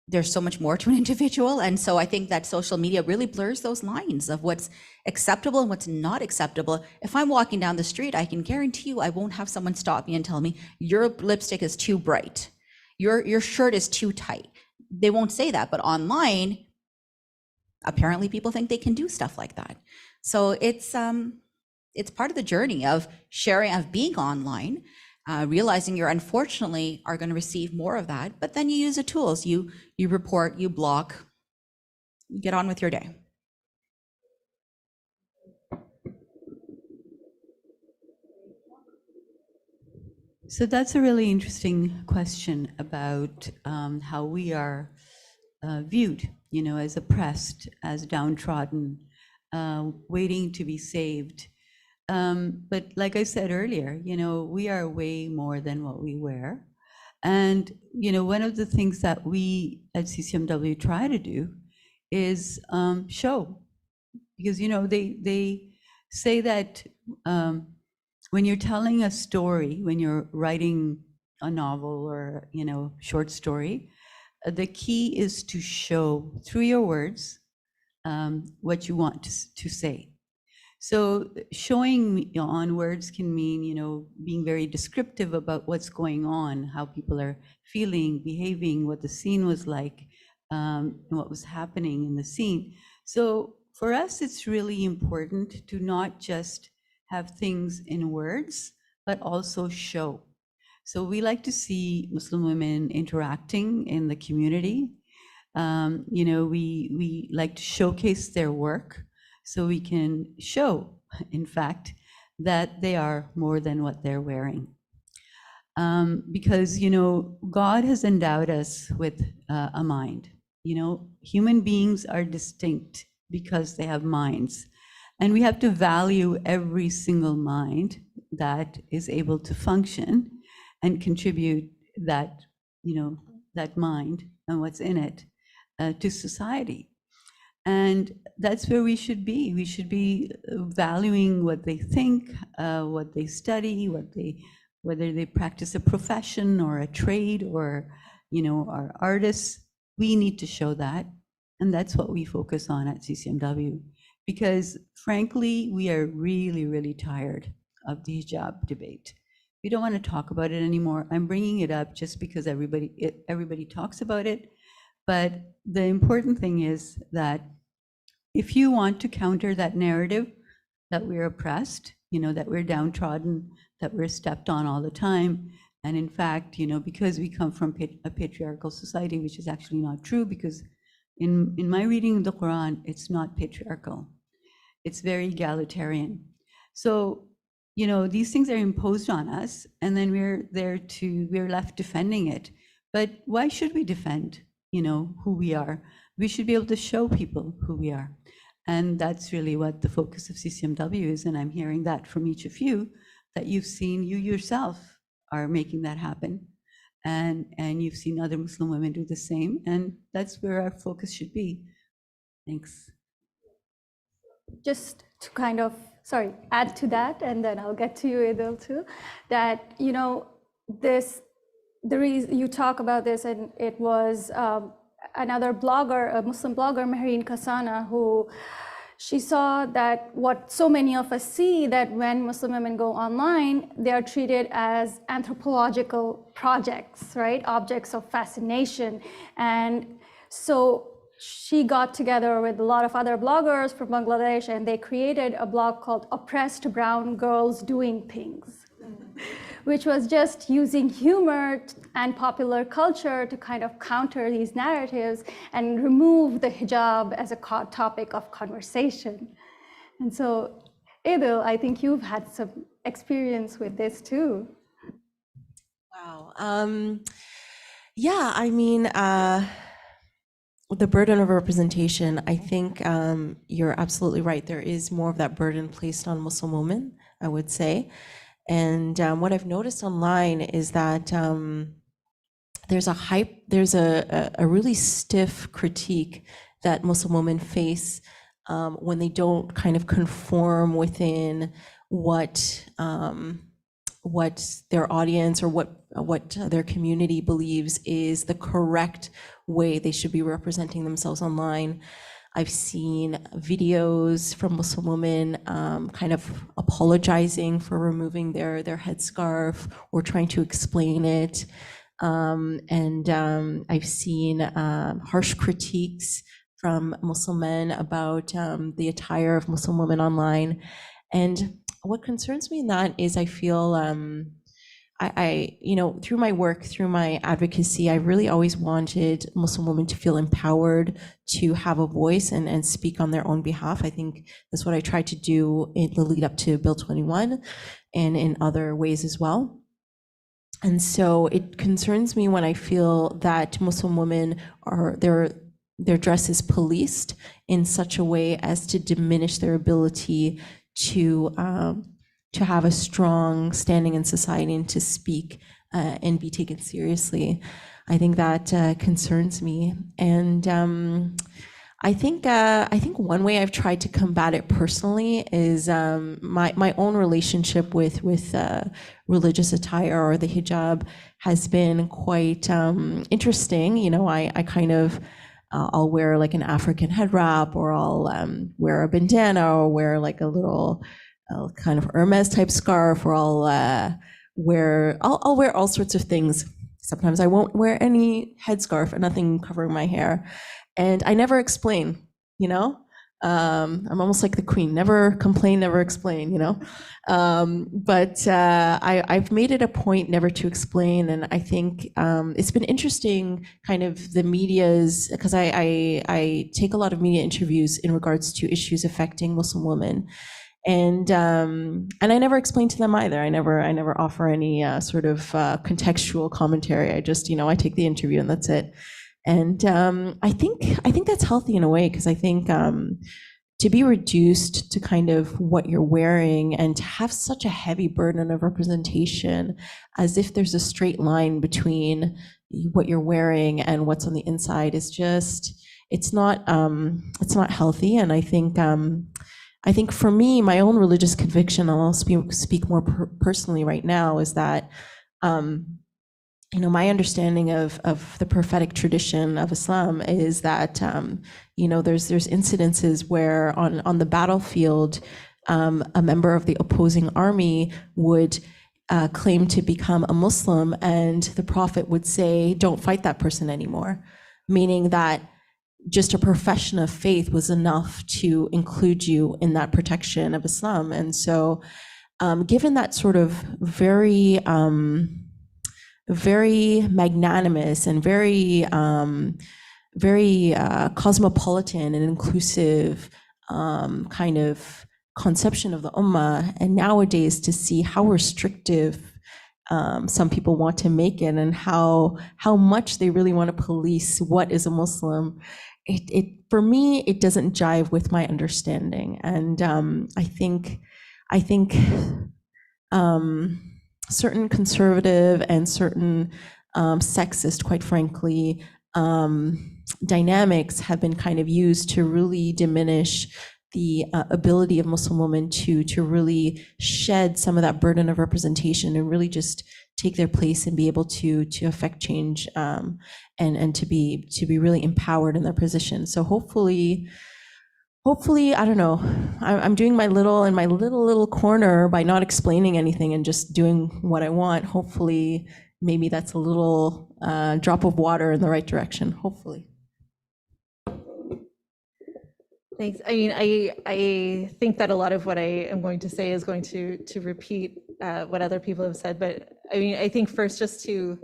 Speaker 4: there's so much more to an individual. And so I think that social media really blurs those lines of what's acceptable and what's not acceptable. If I'm walking down the street, I can guarantee you I won't have someone stop me and tell me, your lipstick is too bright, your shirt is too tight. They won't say that, but online, apparently people think they can do stuff like that. So it's part of the journey of sharing, of being online, realizing you're unfortunately are going to receive more of that, but then you use the tools, you report, you block, you get on with your day.
Speaker 5: So that's a really interesting question about how we are viewed, as oppressed, as downtrodden, waiting to be saved. But like I said earlier, we are way more than what we wear. And, one of the things that we at CCMW try to do is show, because, they say that when you're telling a story, when you're writing a novel or, short story, the key is to show through your words what you want to say. So showing on words can mean, being very descriptive about what's going on, how people are feeling, behaving, what the scene was like, and what was happening in the scene. So for us, it's really important to not just have things in words, but also show. So we like to see Muslim women interacting in the community. We like to showcase their work so we can show, in fact, that they are more than what they're wearing. Because, God has endowed us with a mind. Human beings are distinct because they have minds. And we have to value every single mind that is able to function and contribute that, that mind and what's in it to society. And that's where we should be. We should be valuing what they think, what they study, whether they practice a profession or a trade or, are artists. We need to show that. And that's what we focus on at CCMW. Because frankly, we are really, really tired of the hijab debate. We don't want to talk about it anymore. I'm bringing it up just because everybody talks about it. But the important thing is that if you want to counter that narrative that we're oppressed, that we're downtrodden, that we're stepped on all the time, and in fact, because we come from a patriarchal society, which is actually not true, because in my reading of the Quran, it's not patriarchal. It's very egalitarian. So, these things are imposed on us, and then we're left defending it. But why should we defend, who we are? We should be able to show people who we are. And that's really what the focus of CCMW is. And I'm hearing that from each of you, that you've seen, you yourself are making that happen. And you've seen other Muslim women do the same. And that's where our focus should be. Thanks.
Speaker 2: Just to kind of, add to that, and then I'll get to you, Idil, too, that, the reason you talk about this, and it was another blogger, a Muslim blogger, Mehreen Kasana, who she saw that what so many of us see, that when Muslim women go online, they are treated as anthropological projects, right? Objects of fascination. And so she got together with a lot of other bloggers from Bangladesh, and they created a blog called Oppressed Brown Girls Doing Things, which was just using humor and popular culture to kind of counter these narratives and remove the hijab as a topic of conversation. And so, Idil, I think you've had some experience with this too.
Speaker 6: Wow. Yeah, I mean, the burden of representation, I think you're absolutely right. There is more of that burden placed on Muslim women, I would say. And what I've noticed online is that there's a really stiff critique that Muslim women face when they don't kind of conform within what their audience or what their community believes is the correct way they should be representing themselves online. I've seen videos from Muslim women kind of apologizing for removing their headscarf or trying to explain it. I've seen harsh critiques from Muslim men about the attire of Muslim women online. And what concerns me in that is I feel through my work, through my advocacy, I really always wanted Muslim women to feel empowered to have a voice and speak on their own behalf. I think that's what I tried to do in the lead up to Bill 21 and in other ways as well. And so it concerns me when I feel that Muslim women their dress is policed in such a way as to diminish their ability to have a strong standing in society and to speak and be taken seriously. I think that concerns me. And I think one way I've tried to combat it personally is my own relationship with religious attire or the hijab has been quite interesting. You know, I kind of I'll wear like an African head wrap, or I'll wear a bandana, or wear like a little kind of Hermes type scarf, or I'll wear all sorts of things. Sometimes I won't wear any headscarf and nothing covering my hair. And I never explain, you know? I'm almost like the queen, never complain, never explain, you know? I've made it a point never to explain. And I think it's been interesting, kind of the media's, because I take a lot of media interviews in regards to issues affecting Muslim women. And I never explain to them either. I never offer any sort of contextual commentary. I just, I take the interview and that's it. And I think that's healthy in a way, because I think to be reduced to kind of what you're wearing and to have such a heavy burden of representation, as if there's a straight line between what you're wearing and what's on the inside, is just, it's not healthy. And I think for me, my own religious conviction, I'll speak more personally right now, is that my understanding of the prophetic tradition of Islam is that there's incidences where on the battlefield a member of the opposing army would claim to become a Muslim, and the Prophet would say, "Don't fight that person anymore," meaning that just a profession of faith was enough to include you in that protection of Islam. And so given that sort of very magnanimous and very cosmopolitan and inclusive kind of conception of the Ummah, and nowadays to see how restrictive some people want to make it, and how much they really want to police what is a Muslim, for me, it doesn't jive with my understanding. And I think certain conservative and certain sexist, quite frankly, dynamics have been kind of used to really diminish the ability of Muslim women to really shed some of that burden of representation and really just take their place and be able to affect change and to be really empowered in their position. So hopefully hopefully, I don't know, I'm doing my little in my little corner by not explaining anything and just doing what I want. Hopefully, maybe that's a little drop of water in the right direction, hopefully.
Speaker 3: Thanks. I mean, I think that a lot of what I am going to say is going to repeat what other people have said, but I mean, I think first just to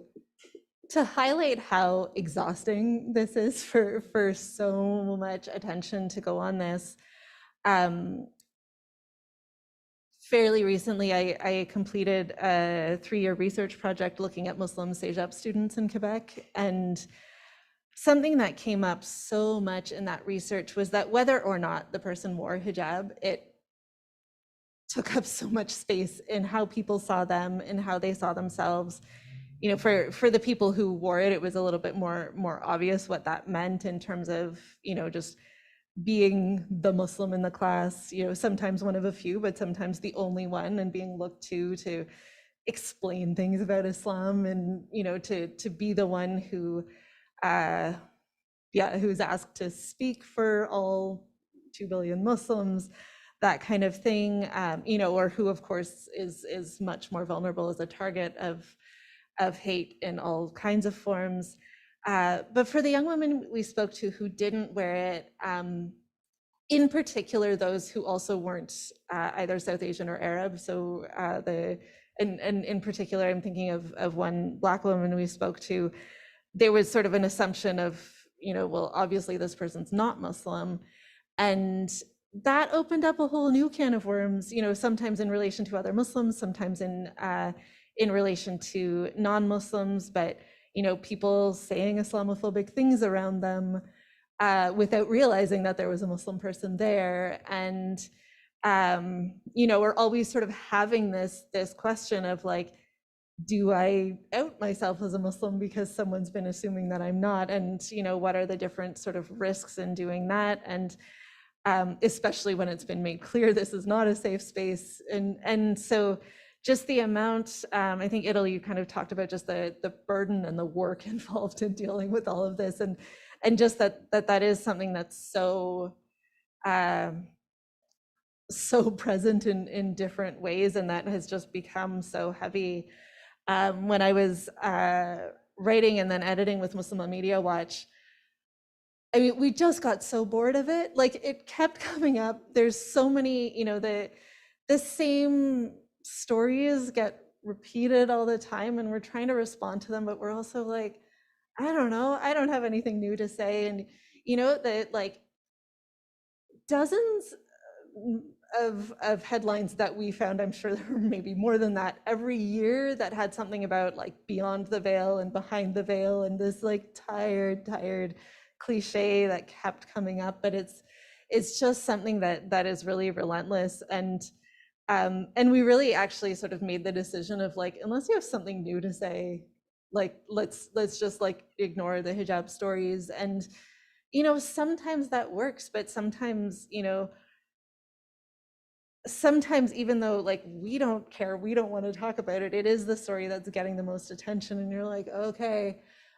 Speaker 3: highlight how exhausting this is for so much attention to go on this. Fairly recently, I completed a 3-year research project looking at Muslim Cégep students in Quebec, and something that came up so much in that research was that whether or not the person wore hijab, it took up so much space in how people saw them and how they saw themselves. You know, for the people who wore it, it was a little bit more obvious what that meant in terms of, you know, just being the Muslim in the class, you know, sometimes one of a few, but sometimes the only one, and being looked to explain things about Islam, and, you know, to be the one who who's asked to speak for all 2 billion Muslims, that kind of thing, you know, or who of course is much more vulnerable as a target of hate in all kinds of forms. But for the young women we spoke to who didn't wear it, in particular those who also weren't either South Asian or Arab, so and in particular I'm thinking of one Black woman we spoke to, there was sort of an assumption of, you know, well, obviously this person's not Muslim, and that opened up a whole new can of worms, you know, sometimes in relation to other Muslims, sometimes in relation to non-Muslims, but, you know, people saying Islamophobic things around them without realizing that there was a Muslim person there. And, you know, we're always sort of having this question of like, do I out myself as a Muslim because someone's been assuming that I'm not? And, you know, what are the different sort of risks in doing that? And especially when it's been made clear this is not a safe space. And so just the amount, I think Idil, you kind of talked about just the burden and the work involved in dealing with all of this, and just that is something that's so so present in different ways, and that has just become so heavy. When I was writing and then editing with Muslim Media Watch, I mean, we just got so bored of it. Like, it kept coming up. There's so many, you know, the same stories get repeated all the time, and we're trying to respond to them, but we're also like, I don't know, I don't have anything new to say. And, you know, that like dozens of headlines that we found, I'm sure there were maybe more than that, every year that had something about like beyond the veil and behind the veil, and this like tired cliche that kept coming up. But it's just something that is really relentless. And we really actually sort of made the decision of like, unless you have something new to say, like let's just like ignore the hijab stories. And, you know, sometimes that works, but sometimes, you know, sometimes even though like we don't care, we don't want to talk about it, it is the story that's getting the most attention, and you're like, okay,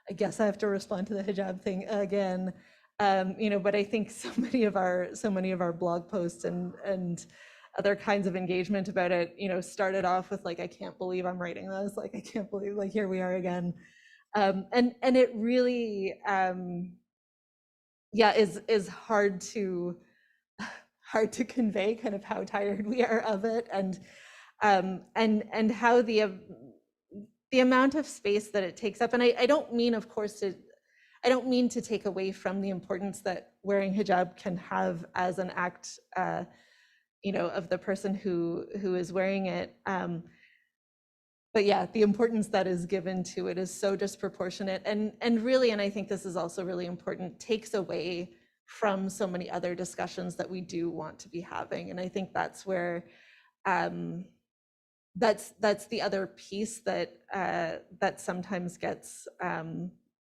Speaker 3: I guess I have to respond to the hijab thing again. You know, but I think so many of our blog posts and other kinds of engagement about it, you know, started off with like, I can't believe I'm writing this, like I can't believe, like here we are again. And it really is hard to convey kind of how tired we are of it, and how the amount of space that it takes up. And I don't mean, of course, I don't mean to take away from the importance that wearing hijab can have as an act, you know, of the person who is wearing it. But yeah, the importance that is given to it is so disproportionate, and really, and I think this is also really important, takes away from so many other discussions that we do want to be having. And I think that's where that's the other piece that that sometimes gets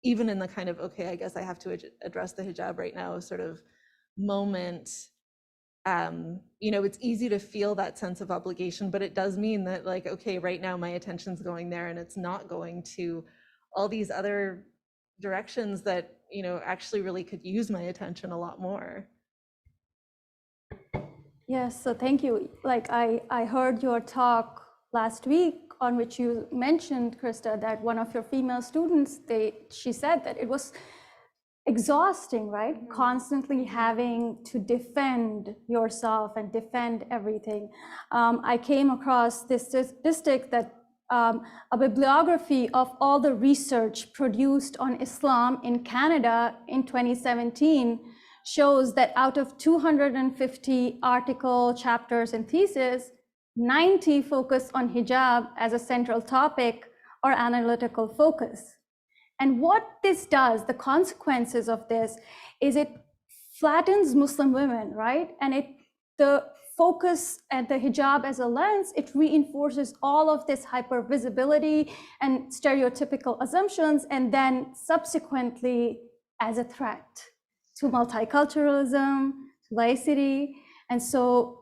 Speaker 3: even in the kind of, okay, I guess I have to address the hijab right now sort of moment. You know, it's easy to feel that sense of obligation, but it does mean that like, okay, right now my attention's going there, and it's not going to all these other directions that, you know, actually really could use my attention a lot more.
Speaker 2: Yes, so thank you. Like I heard your talk last week on which you mentioned, Krista, that one of your female students, she said that it was exhausting, right? Constantly having to defend yourself and defend everything. I came across this statistic that a bibliography of all the research produced on Islam in Canada in 2017 shows that out of 250 article, chapters, and theses, 90 focus on hijab as a central topic or analytical focus. And what this does, the consequences of this, is it flattens Muslim women, right? And the focus at the hijab as a lens, it reinforces all of this hypervisibility and stereotypical assumptions, and then subsequently as a threat to multiculturalism, to laicity. And so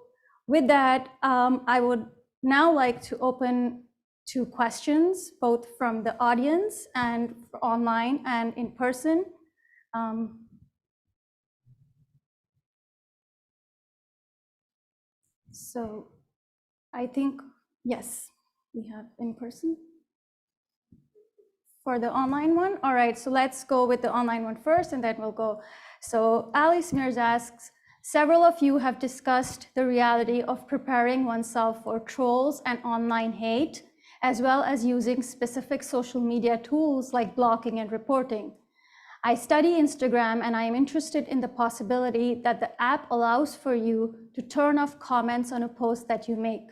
Speaker 2: with that, I would now like to open to questions, both from the audience and online and in person. So I think, yes, we have in person. For the online one? All right, so let's go with the online one first and then we'll go. So Ali Smears asks, several of you have discussed the reality of preparing oneself for trolls and online hate, as well as using specific social media tools like blocking and reporting. I study Instagram and I am interested in the possibility that the app allows for you to turn off comments on a post that you make.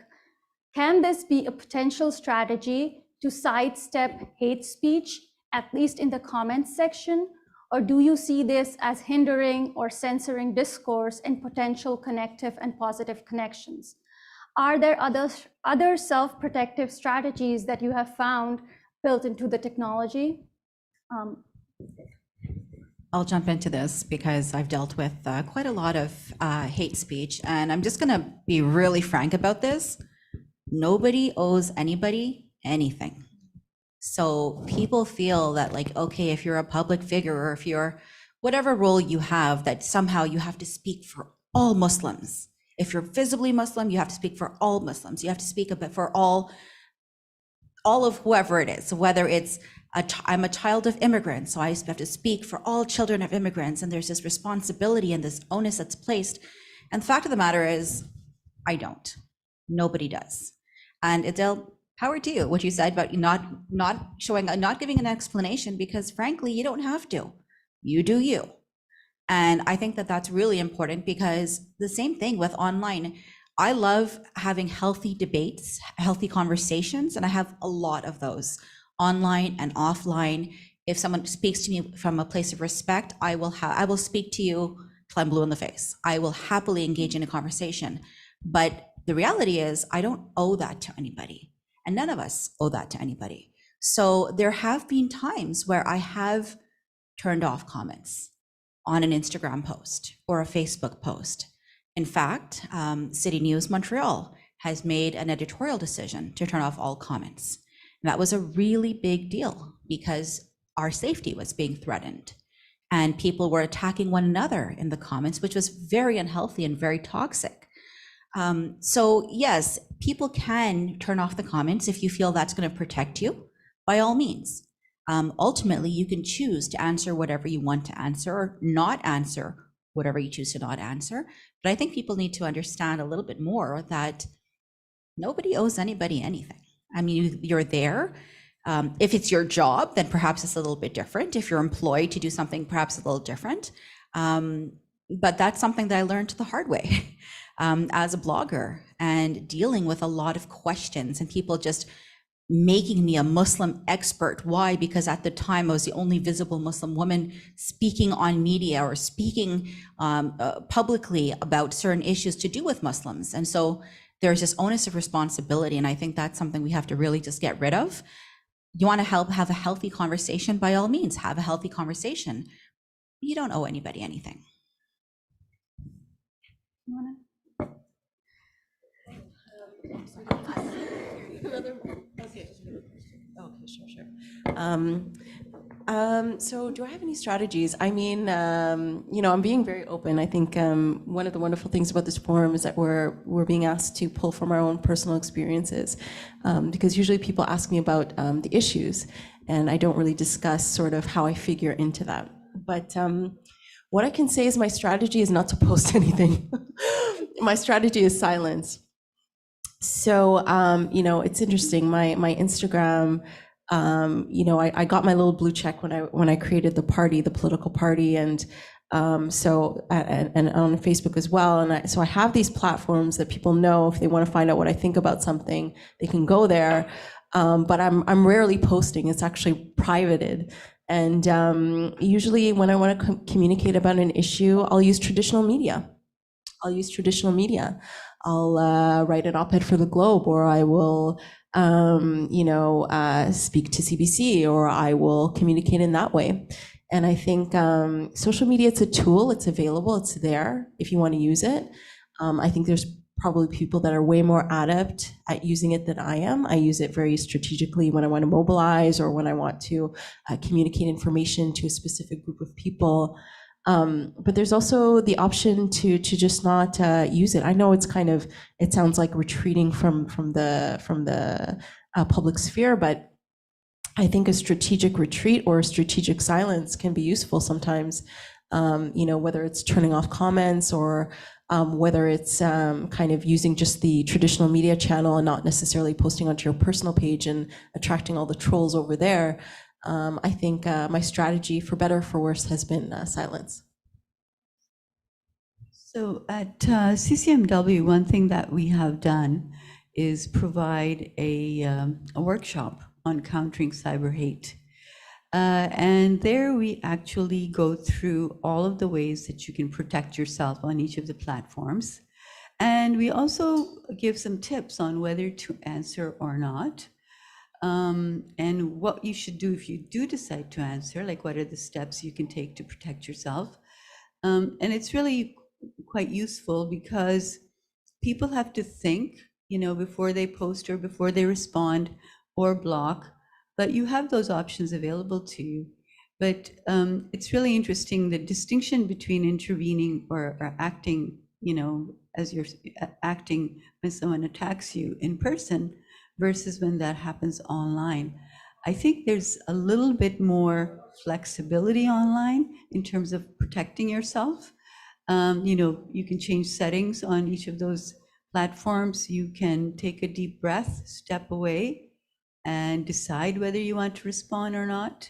Speaker 2: Can this be a potential strategy to sidestep hate speech, at least in the comments section? Or do you see this as hindering or censoring discourse and potential connective and positive connections? Are there other self-protective strategies that you have found built into the technology?
Speaker 4: I'll jump into this because I've dealt with quite a lot of hate speech, and I'm just gonna be really frank about this. Nobody owes anybody anything. So people feel that like, okay, if you're a public figure or if you're whatever role you have, that somehow you have to speak for all Muslims. If you're visibly Muslim, you have to speak for all Muslims. You have to speak a bit for all of whoever it is. So whether it's I'm a child of immigrants, so I have to speak for all children of immigrants, and there's this responsibility and this onus that's placed. And the fact of the matter is, I don't. Nobody does. And Adil, power to you, what you said about not giving an explanation, because frankly, you don't have to. You do you. And I think that that's really important, because the same thing with online. I love having healthy debates, healthy conversations, and I have a lot of those online and offline. If someone speaks to me from a place of respect, I will speak to you till I'm blue in the face. I will happily engage in a conversation. But the reality is, I don't owe that to anybody, and none of us owe that to anybody. So there have been times where I have turned off comments on an Instagram post or a Facebook post. In fact, City News Montreal has made an editorial decision to turn off all comments. And that was a really big deal because our safety was being threatened and people were attacking one another in the comments, which was very unhealthy and very toxic. So yes, people can turn off the comments if you feel that's going to protect you, by all means. Ultimately, you can choose to answer whatever you want to answer or not answer whatever you choose to not answer. But I think people need to understand a little bit more that nobody owes anybody anything. I mean, you're there. If it's your job, then perhaps it's a little bit different. If you're employed to do something, perhaps a little different. But that's something that I learned the hard way as a blogger, and dealing with a lot of questions and people just making me a Muslim expert. Why? Because at the time I was the only visible Muslim woman speaking on media or speaking publicly about certain issues to do with Muslims. And so there's this onus of responsibility. And I think that's something we have to really just get rid of. You want to have a healthy conversation, by all means, have a healthy conversation. You don't owe anybody anything.
Speaker 6: Okay, sure. So do I have any strategies? I mean, I'm being very open. I think one of the wonderful things about this forum is that we're being asked to pull from our own personal experiences, because usually people ask me about the issues, and I don't really discuss sort of how I figure into that. But what I can say is my strategy is not to post anything. My strategy is silence. So, it's interesting. My Instagram, I got my little blue check when I created the party, the political party, and on Facebook as well. And so I have these platforms that people know if they want to find out what I think about something, they can go there. But I'm rarely posting. It's actually privated. And usually when I want to communicate about an issue, I'll use traditional media. I'll write an op-ed for the Globe, or I will, speak to CBC, or I will communicate in that way. And I think social media, it's a tool, it's available, it's there if you want to use it. I think there's probably people that are way more adept at using it than I am. I use it very strategically when I want to mobilize or when I want to communicate information to a specific group of people. But there's also the option to just not use it. I know it sounds like retreating from the public sphere, but I think a strategic retreat or a strategic silence can be useful sometimes. Whether it's turning off comments or whether it's kind of using just the traditional media channel and not necessarily posting onto your personal page and attracting all the trolls over there. I think my strategy, for better or for worse, has been silence.
Speaker 5: So at CCMW, one thing that we have done is provide a workshop on countering cyber hate. And there we actually go through all of the ways that you can protect yourself on each of the platforms. And we also give some tips on whether to answer or not. And what you should do if you do decide to answer, like what are the steps you can take to protect yourself. And it's really quite useful because people have to think, before they post or before they respond or block, but you have those options available to you. But it's really interesting, the distinction between intervening or acting, as you're acting when someone attacks you in person versus when that happens online. I think there's a little bit more flexibility online in terms of protecting yourself. You can change settings on each of those platforms. You can take a deep breath, step away, and decide whether you want to respond or not.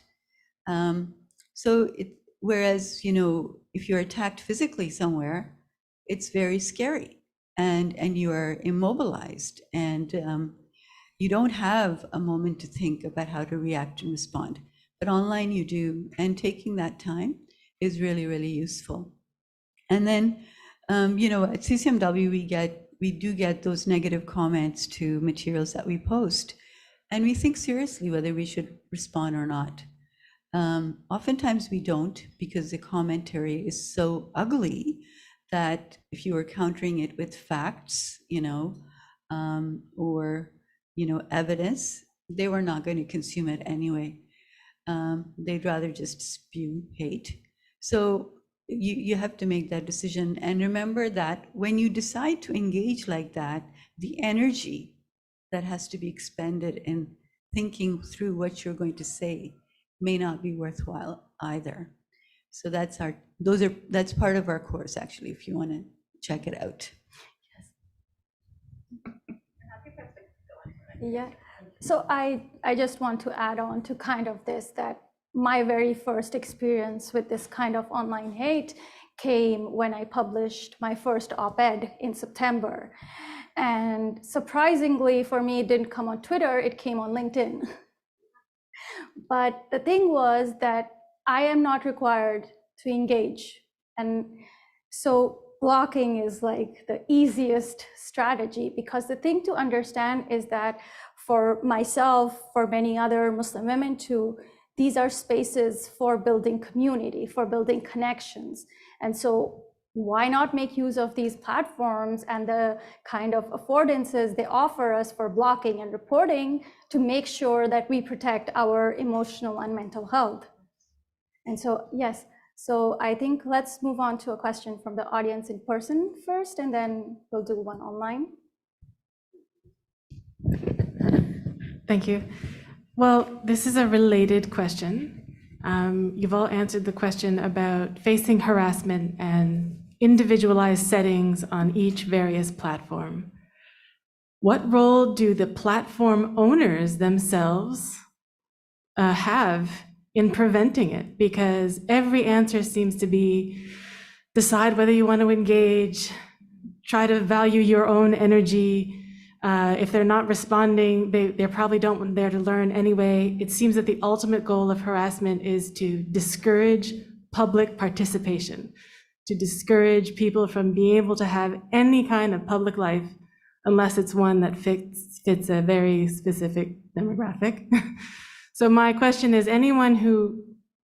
Speaker 5: Whereas, if you're attacked physically somewhere, it's very scary and you are immobilized and you don't have a moment to think about how to react and respond. But online you do, and taking that time is really, really useful. And then, at CCMW, we do get those negative comments to materials that we post, and we think seriously whether we should respond or not. Oftentimes we don't, because the commentary is so ugly that if you were countering it with facts, or evidence, they were not going to consume it anyway. They'd rather just spew hate. So you have to make that decision, and remember that when you decide to engage like that, the energy that has to be expended in thinking through what you're going to say may not be worthwhile either. So that's part of our course, actually, if you want to check it out.
Speaker 2: Yeah. So I just want to add on to kind of this, that my very first experience with this kind of online hate came when I published my first op-ed in September. And surprisingly for me, it didn't come on Twitter, it came on LinkedIn. But the thing was that I am not required to engage. And so blocking is like the easiest strategy, because the thing to understand is that for myself, for many other Muslim women too, these are spaces for building community, for building connections. And so why not make use of these platforms and the kind of affordances they offer us for blocking and reporting to make sure that we protect our emotional and mental health? And so, yes, so I think let's move on to a question from the audience in person first, and then we'll do one online.
Speaker 7: Thank you. Well, this is a related question. You've all answered the question about facing harassment and individualized settings on each various platform. What role do the platform owners themselves have in preventing it? Because every answer seems to be decide whether you want to engage, try to value your own energy. If they're not responding, they probably don't want there to learn anyway. It seems that the ultimate goal of harassment is to discourage public participation, to discourage people from being able to have any kind of public life unless it's one that fits a very specific demographic. So my question is, anyone who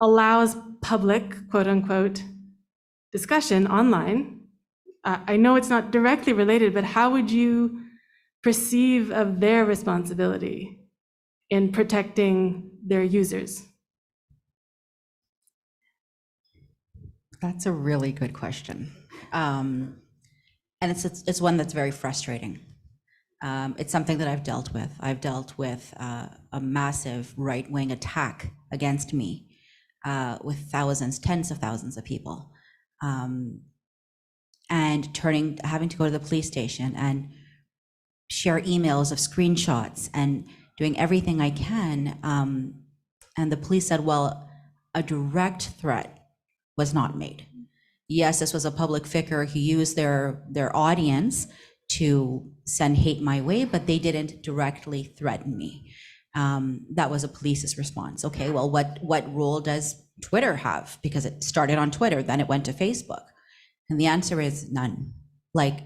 Speaker 7: allows public, quote unquote, discussion online, I know it's not directly related, but how would you perceive of their responsibility in protecting their users?
Speaker 4: That's a really good question. And it's one that's very frustrating. It's something that I've dealt with. I've dealt with a massive right-wing attack against me with thousands, tens of thousands of people. And having to go to the police station and share emails of screenshots and doing everything I can. And the police said, well, a direct threat was not made. Yes, this was a public figure who used their audience to send hate my way, but they didn't directly threaten me. That was a police's response. Okay, well, what role does Twitter have? Because it started on Twitter, then it went to Facebook. And the answer is none. Like,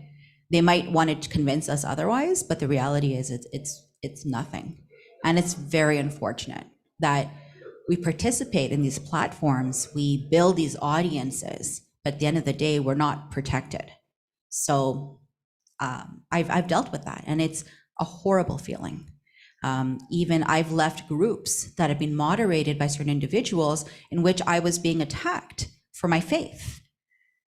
Speaker 4: they might want to convince us otherwise, but the reality is it's nothing. And it's very unfortunate that we participate in these platforms, we build these audiences, but at the end of the day, we're not protected. So I've dealt with that, and it's a horrible feeling. Even I've left groups that have been moderated by certain individuals in which I was being attacked for my faith.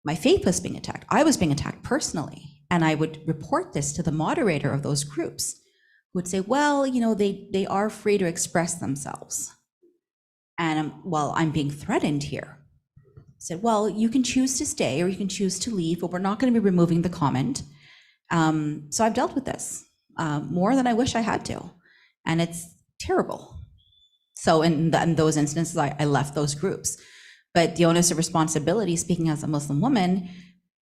Speaker 4: My faith was being attacked. I was being attacked personally. And I would report this to the moderator of those groups, who would say, well, you know, they are free to express themselves. And I'm being threatened here. I said, well, you can choose to stay or you can choose to leave, but we're not going to be removing the comment. So I've dealt with this more than I wish I had to. And it's terrible. So in those instances, I left those groups. But the onus of responsibility, speaking as a Muslim woman,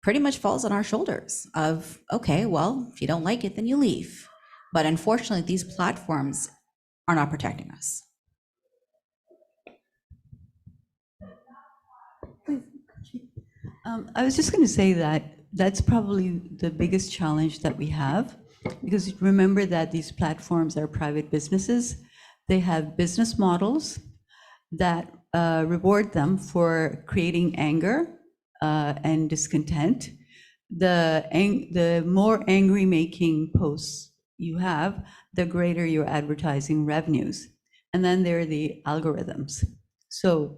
Speaker 4: pretty much falls on our shoulders of, okay, well, if you don't like it, then you leave. But unfortunately, these platforms are not protecting us.
Speaker 5: I was just going to say that that's probably the biggest challenge that we have, because remember that these platforms are private businesses. They have business models that reward them for creating anger and discontent. The more angry making posts you have, the greater your advertising revenues. And then there are the algorithms. So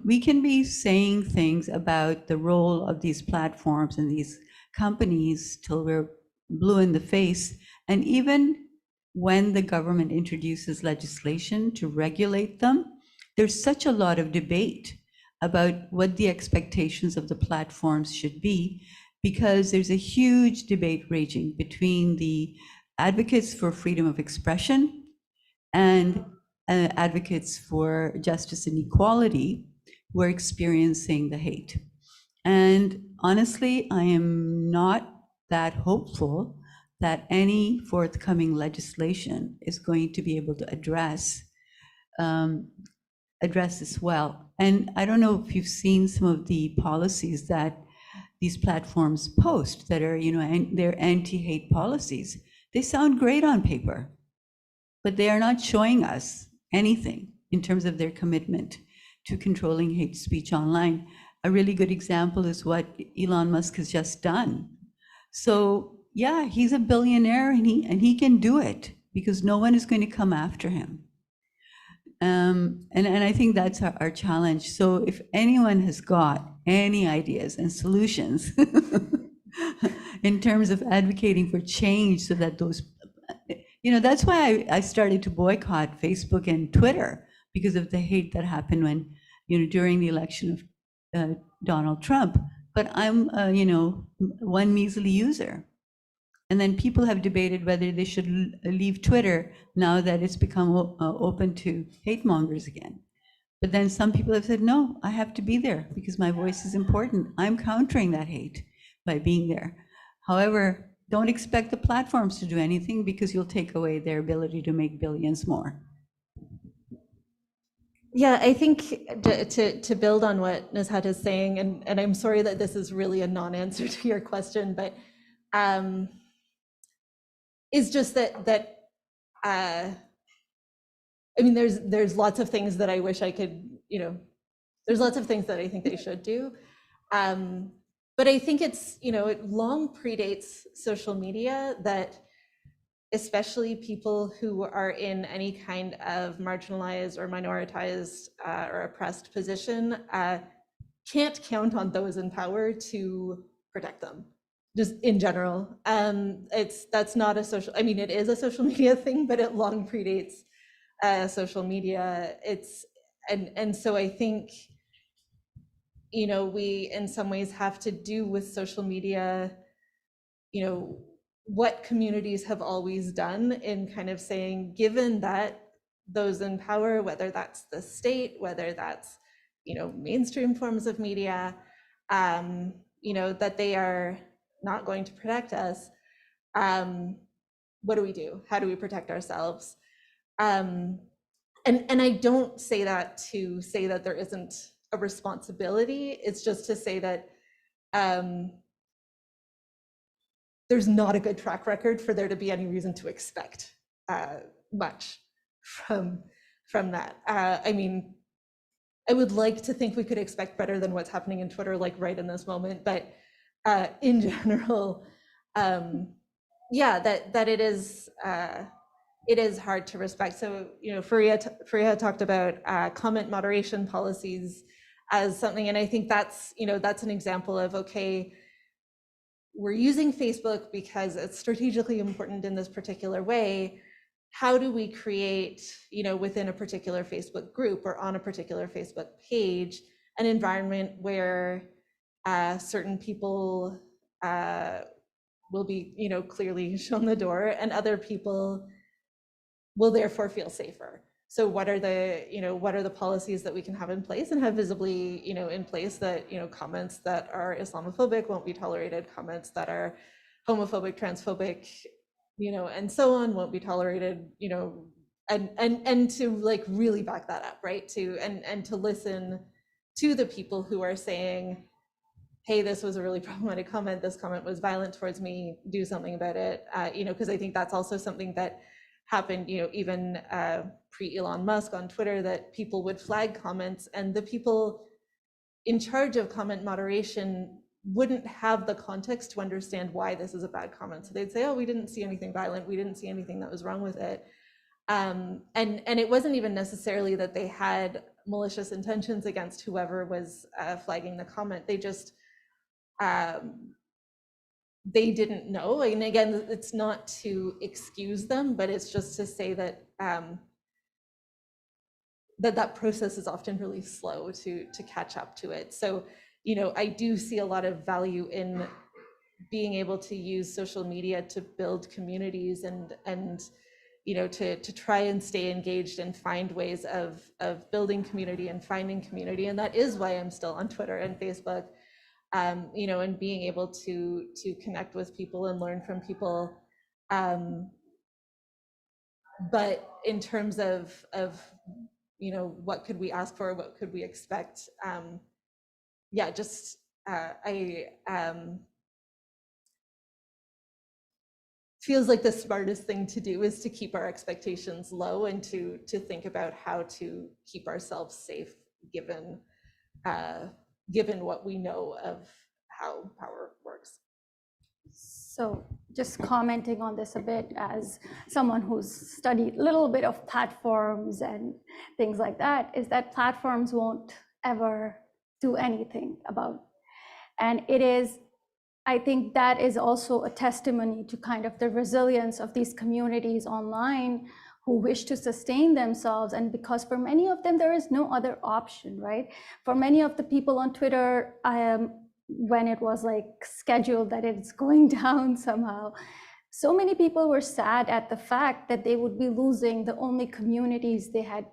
Speaker 5: we can be saying things about the role of these platforms and these companies till we're blue in the face. And even when the government introduces legislation to regulate them, there's such a lot of debate about what the expectations of the platforms should be, because there's a huge debate raging between the advocates for freedom of expression and advocates for justice and equality who are experiencing the hate. And honestly, I am not that hopeful that any forthcoming legislation is going to be able to address this well. And I don't know if you've seen some of the policies that these platforms post that are, they're anti-hate policies. They sound great on paper, but they are not showing us anything in terms of their commitment to controlling hate speech online. A really good example is what Elon Musk has just done. So yeah, he's a billionaire and he can do it because no one is going to come after him. And I think that's our challenge. So if anyone has got any ideas and solutions in terms of advocating for change so that those, that's why I started to boycott Facebook and Twitter, because of the hate that happened when, during the election of Donald Trump. But I'm, one measly user. And then people have debated whether they should leave Twitter now that it's become open to hate mongers again. But then some people have said, no, I have to be there because my voice is important. I'm countering that hate by being there. However, don't expect the platforms to do anything because you'll take away their ability to make billions more.
Speaker 3: Yeah, I think to build on what Nuzhat is saying, and I'm sorry that this is really a non-answer to your question, but is just that I mean, there's lots of things that I wish I could, there's lots of things that I think they should do. But I think it's, it long predates social media that especially people who are in any kind of marginalized or minoritized or oppressed position can't count on those in power to protect them, just in general. That's not a social, I mean, it is a social media thing, but it long predates social media. And so I think, we in some ways have to do with social media, what communities have always done in kind of saying, given that those in power, whether that's the state, whether that's, mainstream forms of media, that they are not going to protect us, what do we do? How do we protect ourselves? And I don't say that to say that there isn't a responsibility. It's just to say that there's not a good track record for there to be any reason to expect much from that. I mean, I would like to think we could expect better than what's happening in Twitter, like right in this moment, but in general, yeah, that it is hard to respect. So, Fariha talked about comment moderation policies as something, and I think that's, that's an example of, okay, we're using Facebook because it's strategically important in this particular way. How do we create, within a particular Facebook group or on a particular Facebook page, an environment where certain people will be, clearly shown the door, and other people will therefore feel safer. So what are the policies that we can have in place and have visibly, in place that, comments that are Islamophobic won't be tolerated, comments that are homophobic, transphobic, and so on won't be tolerated, and to like really back that up, right? And to listen to the people who are saying, hey, this was a really problematic comment, this comment was violent towards me, do something about it, because I think that's also something that happened, even pre-Elon Musk on Twitter, that people would flag comments and the people in charge of comment moderation wouldn't have the context to understand why this is a bad comment. So they'd say, oh, we didn't see anything violent, we didn't see anything that was wrong with it. And it wasn't even necessarily that they had malicious intentions against whoever was flagging the comment. They just, they didn't know. And again, it's not to excuse them, but it's just to say that that process is often really slow to catch up to it. So, I do see a lot of value in being able to use social media to build communities and to try and stay engaged and find ways of building community and finding community. And that is why I'm still on Twitter and Facebook. And being able to connect with people and learn from people. But in terms of what could we ask for, what could we expect? Yeah, just feels like the smartest thing to do is to keep our expectations low and to think about how to keep ourselves safe given what we know of how power works.
Speaker 2: So just commenting on this a bit as someone who's studied a little bit of platforms and things like that, is that platforms won't ever do anything about. And it is, I think that is also a testimony to kind of the resilience of these communities online who wish to sustain themselves. And because for many of them, there is no other option, right? For many of the people on Twitter, when it was like scheduled that it's going down somehow, so many people were sad at the fact that they would be losing the only communities they had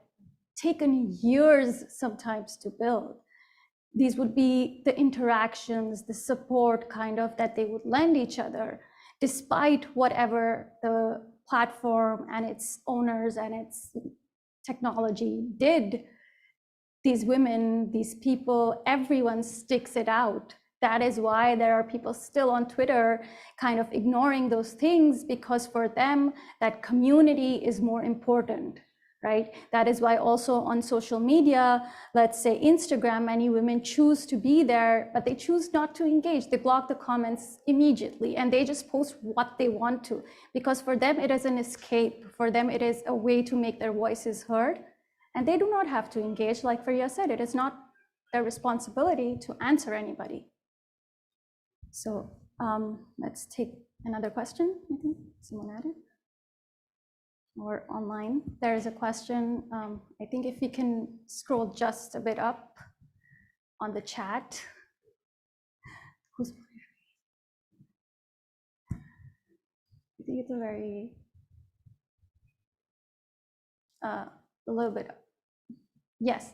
Speaker 2: taken years sometimes to build. These would be the interactions, the support kind of that they would lend each other, despite whatever the platform and its owners and its technology did. These women, these people, everyone sticks it out. That is why there are people still on Twitter kind of ignoring those things, because for them, that community is more important, right? That is why also on social media, let's say Instagram, many women choose to be there, but they choose not to engage. They block the comments immediately and they just post what they want to, because for them, it is an escape. For them, it is a way to make their voices heard. And they do not have to engage. Like Fariha said, it is not their responsibility to answer anybody. So let's take another question. I think someone added. Or online. There is a question. I think if we can scroll just a bit up on the chat. I think it's a very, a little bit up. Yes.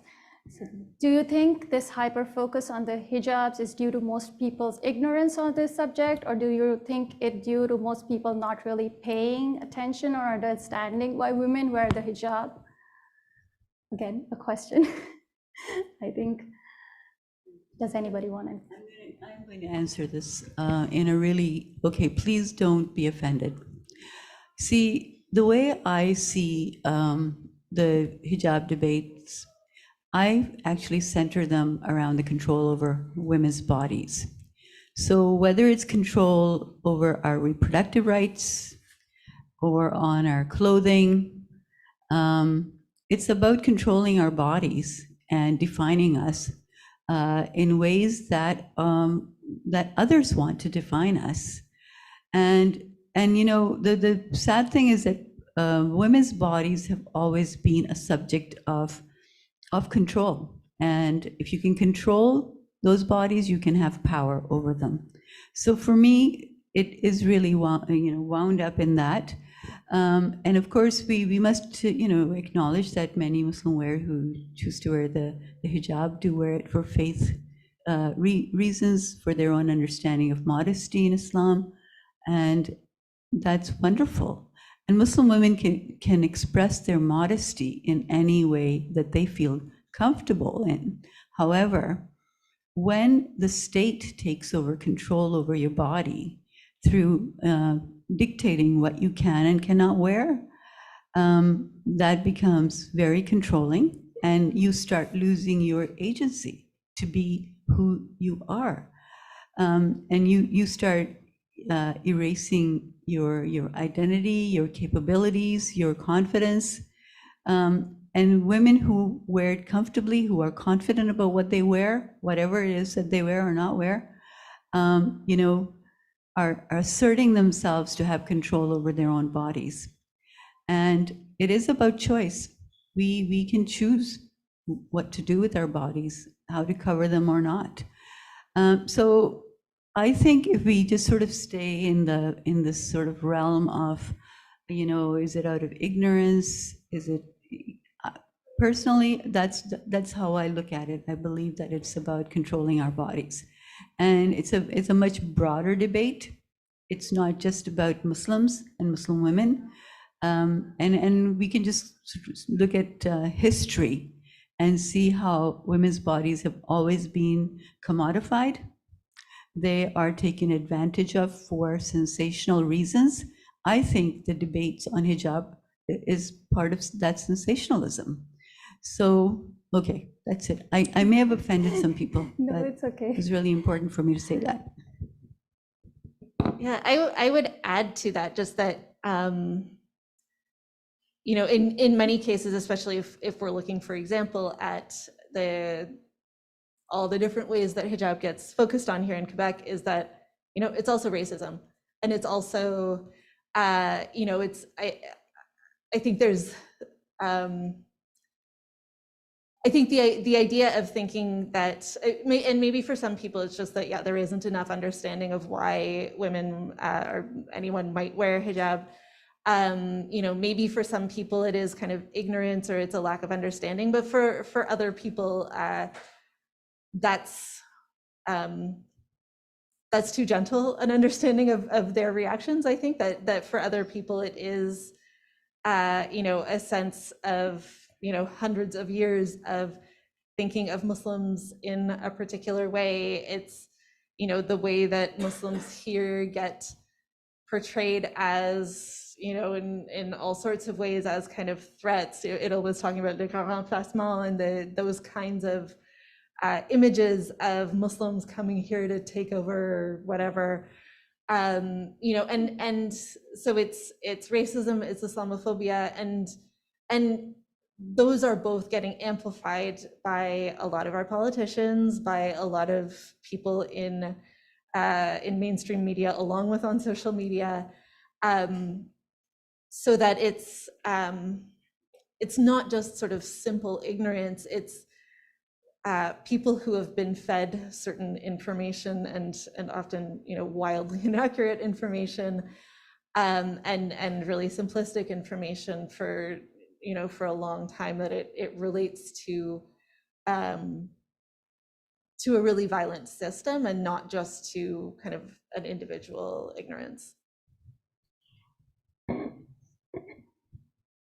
Speaker 2: So do you think this hyper focus on the hijabs is due to most people's ignorance on this subject, or do you think it due to most people not really paying attention or understanding why women wear the hijab? Again, a question. I think, does anybody want to?
Speaker 5: I'm going to answer this in a really, okay, please don't be offended. See, the way I see the hijab debates, I actually center them around the control over women's bodies. So whether it's control over our reproductive rights or on our clothing, it's about controlling our bodies and defining us in ways that that others want to define us. And you know, the sad thing is that women's bodies have always been a subject of control. And if you can control those bodies, you can have power over them. So for me, it is really wound up in that. And of course, we must acknowledge that many Muslim women who choose to wear the hijab do wear it for faith reasons, for their own understanding of modesty in Islam, and that's wonderful. And Muslim women can express their modesty in any way that they feel comfortable in. However, when the state takes over control over your body through dictating what you can and cannot wear, that becomes very controlling, and you start losing your agency to be who you are. And you start erasing your identity, your capabilities, your confidence. And women who wear it comfortably, who are confident about what they wear, whatever it is that they wear or not wear, are asserting themselves to have control over their own bodies. And it is about choice. We can choose what to do with our bodies, how to cover them or not. So I think if we just sort of stay in this sort of realm of, is it out of ignorance? Is it, personally, that's how I look at it. I believe that it's about controlling our bodies. And it's a much broader debate. It's not just about Muslims and Muslim women. And we can just look at history and see how women's bodies have always been commodified. They are taken advantage of for sensational reasons. I think the debates on hijab is part of that sensationalism. So, okay, that's it. I may have offended some people.
Speaker 2: No,
Speaker 5: but
Speaker 2: it's okay.
Speaker 5: It's really important for me to say that.
Speaker 3: Yeah, I would add to that just that, you know, in many cases, especially if we're looking, for example, at all the different ways that hijab gets focused on here in Quebec, is that, you know, it's also racism, and it's also, you know, it's I think there's, I think the idea of thinking that, and maybe for some people it's just that, yeah, there isn't enough understanding of why women or anyone might wear hijab. You know, maybe for some people it is kind of ignorance or it's a lack of understanding, but for other people, that's too gentle an understanding of their reactions. I think that for other people it is, you know, a sense of, you know, hundreds of years of thinking of Muslims in a particular way. It's, you know, the way that Muslims here get portrayed as, you know, in all sorts of ways as kind of threats. Idil was talking about le grand remplacement and those kinds of images of Muslims coming here to take over whatever. You know, and so it's racism, it's Islamophobia, and those are both getting amplified by a lot of our politicians, by a lot of people in mainstream media, along with on social media, so that it's not just sort of simple ignorance. It's people who have been fed certain information and often, you know, wildly inaccurate information, and really simplistic information for, you know, for a long time, that it relates to a really violent system and not just to kind of an individual ignorance.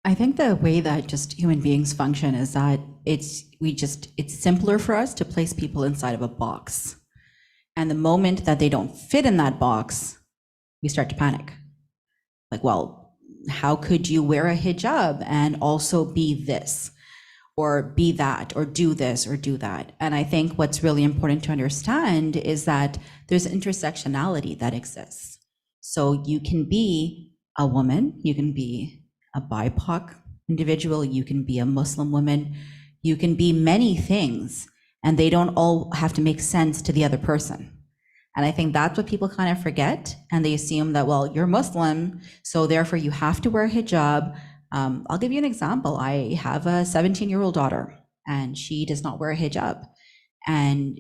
Speaker 4: I think the way that just human beings function is that it's simpler for us to place people inside of a box. And the moment that they don't fit in that box, we start to panic. Like, well, how could you wear a hijab and also be this, or be that, or do this, or do that? And I think what's really important to understand is that there's intersectionality that exists. So you can be a woman, you can be a BIPOC individual, you can be a Muslim woman, you can be many things, and they don't all have to make sense to the other person. And I think that's what people kind of forget, and they assume that, well, you're Muslim, so therefore you have to wear a hijab. I'll give you an example. I have a 17-year-old daughter, and she does not wear a hijab. And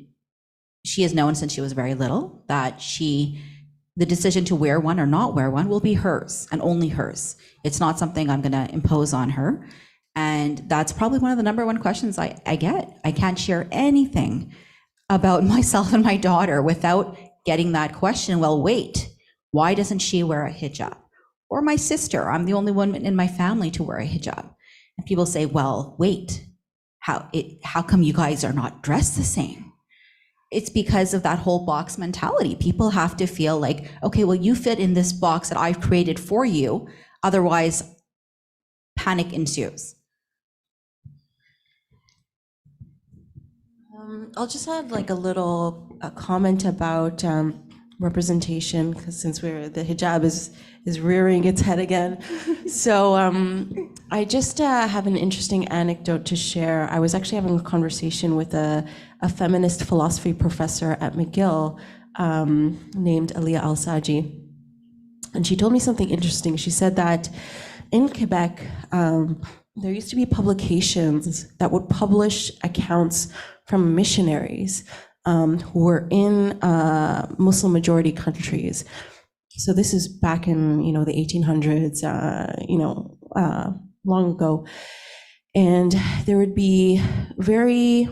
Speaker 4: she has known since she was very little that the decision to wear one or not wear one will be hers and only hers. It's not something I'm gonna impose on her. And that's probably one of the number one questions I get. I can't share anything about myself and my daughter without getting that question. Well, wait, why doesn't she wear a hijab? Or my sister, I'm the only one in my family to wear a hijab. And people say, well, wait, how come you guys are not dressed the same? It's because of that whole box mentality. People have to feel like, okay, well, you fit in this box that I've created for you, otherwise panic ensues.
Speaker 6: I'll just add like a comment about representation, because since the hijab is rearing its head again. So I just have an interesting anecdote to share. I was actually having a conversation with a feminist philosophy professor at McGill named Alia Al-Saji. And she told me something interesting. She said that in Quebec, there used to be publications that would publish accounts from missionaries who were in Muslim majority countries. So this is back in, the 1800s, long ago. And there would be very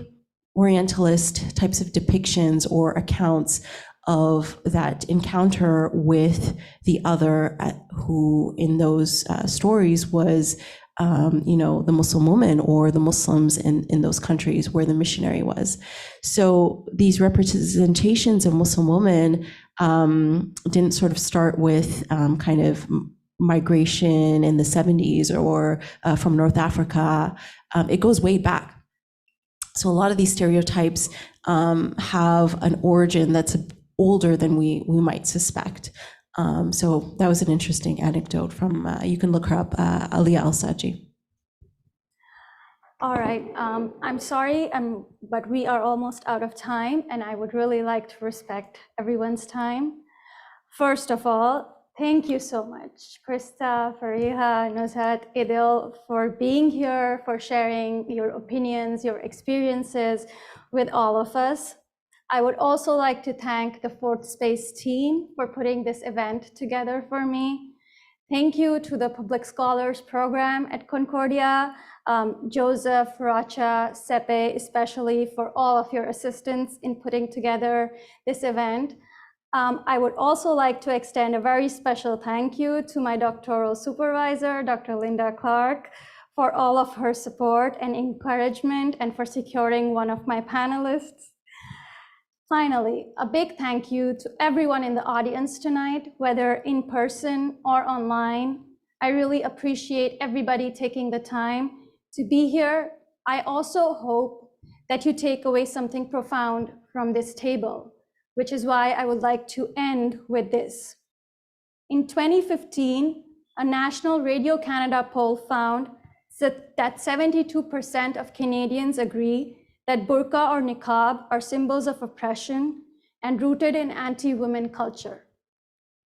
Speaker 6: Orientalist types of depictions or accounts of that encounter with the other, who in those stories was the Muslim woman or the Muslims in those countries where the missionary was. So these representations of Muslim women didn't sort of start with kind of migration in the 70s or from North Africa. It goes way back. So a lot of these stereotypes have an origin that's older than we might suspect. So that was an interesting anecdote from, you can look her up, Aliyah Al-Saji.
Speaker 2: All right, I'm sorry, but we are almost out of time, and I would really like to respect everyone's time. First of all, thank you so much, Krista, Fariha, Nuzhat, Idil, for being here, for sharing your opinions, your experiences with all of us. I would also like to thank the Fourth Space team for putting this event together for me. Thank you to the Public Scholars Program at Concordia, Joseph, Racha, Sepe, especially for all of your assistance in putting together this event. I would also like to extend a very special thank you to my doctoral supervisor, Dr. Linda Clark, for all of her support and encouragement and for securing one of my panelists. Finally, a big thank you to everyone in the audience tonight, whether in person or online. I really appreciate everybody taking the time to be here. I also hope that you take away something profound from this table, which is why I would like to end with this. In 2015, a National Radio Canada poll found that 72% of Canadians agree that burqa or niqab are symbols of oppression and rooted in anti-women culture.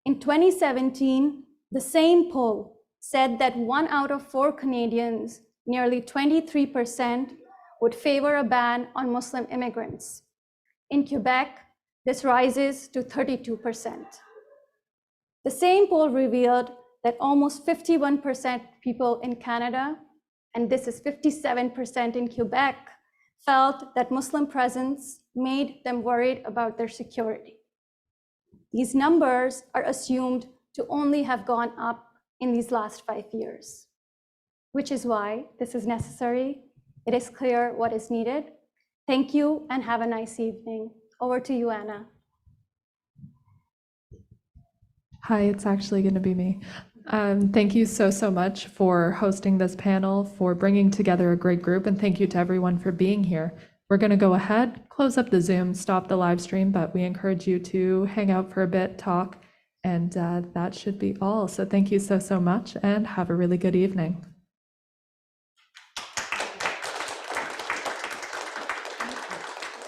Speaker 2: In 2017, the same poll said that 1 out of 4 Canadians, nearly 23%, would favor a ban on Muslim immigrants. In Quebec, this rises to 32%. The same poll revealed that almost 51% people in Canada, and this is 57% in Quebec, felt that Muslim presence made them worried about their security. These numbers are assumed to only have gone up in these last 5 years, which is why this is necessary. It is clear what is needed. Thank you and have a nice evening. Over to you, Anna.
Speaker 8: Hi, it's actually going to be me. Thank you so much for hosting this panel, for bringing together a great group, and thank you to everyone for being here. We're going to go ahead, close up the Zoom, stop the live stream, but we encourage you to hang out for a bit, talk, and that should be all. So thank you so much, and have a really good evening.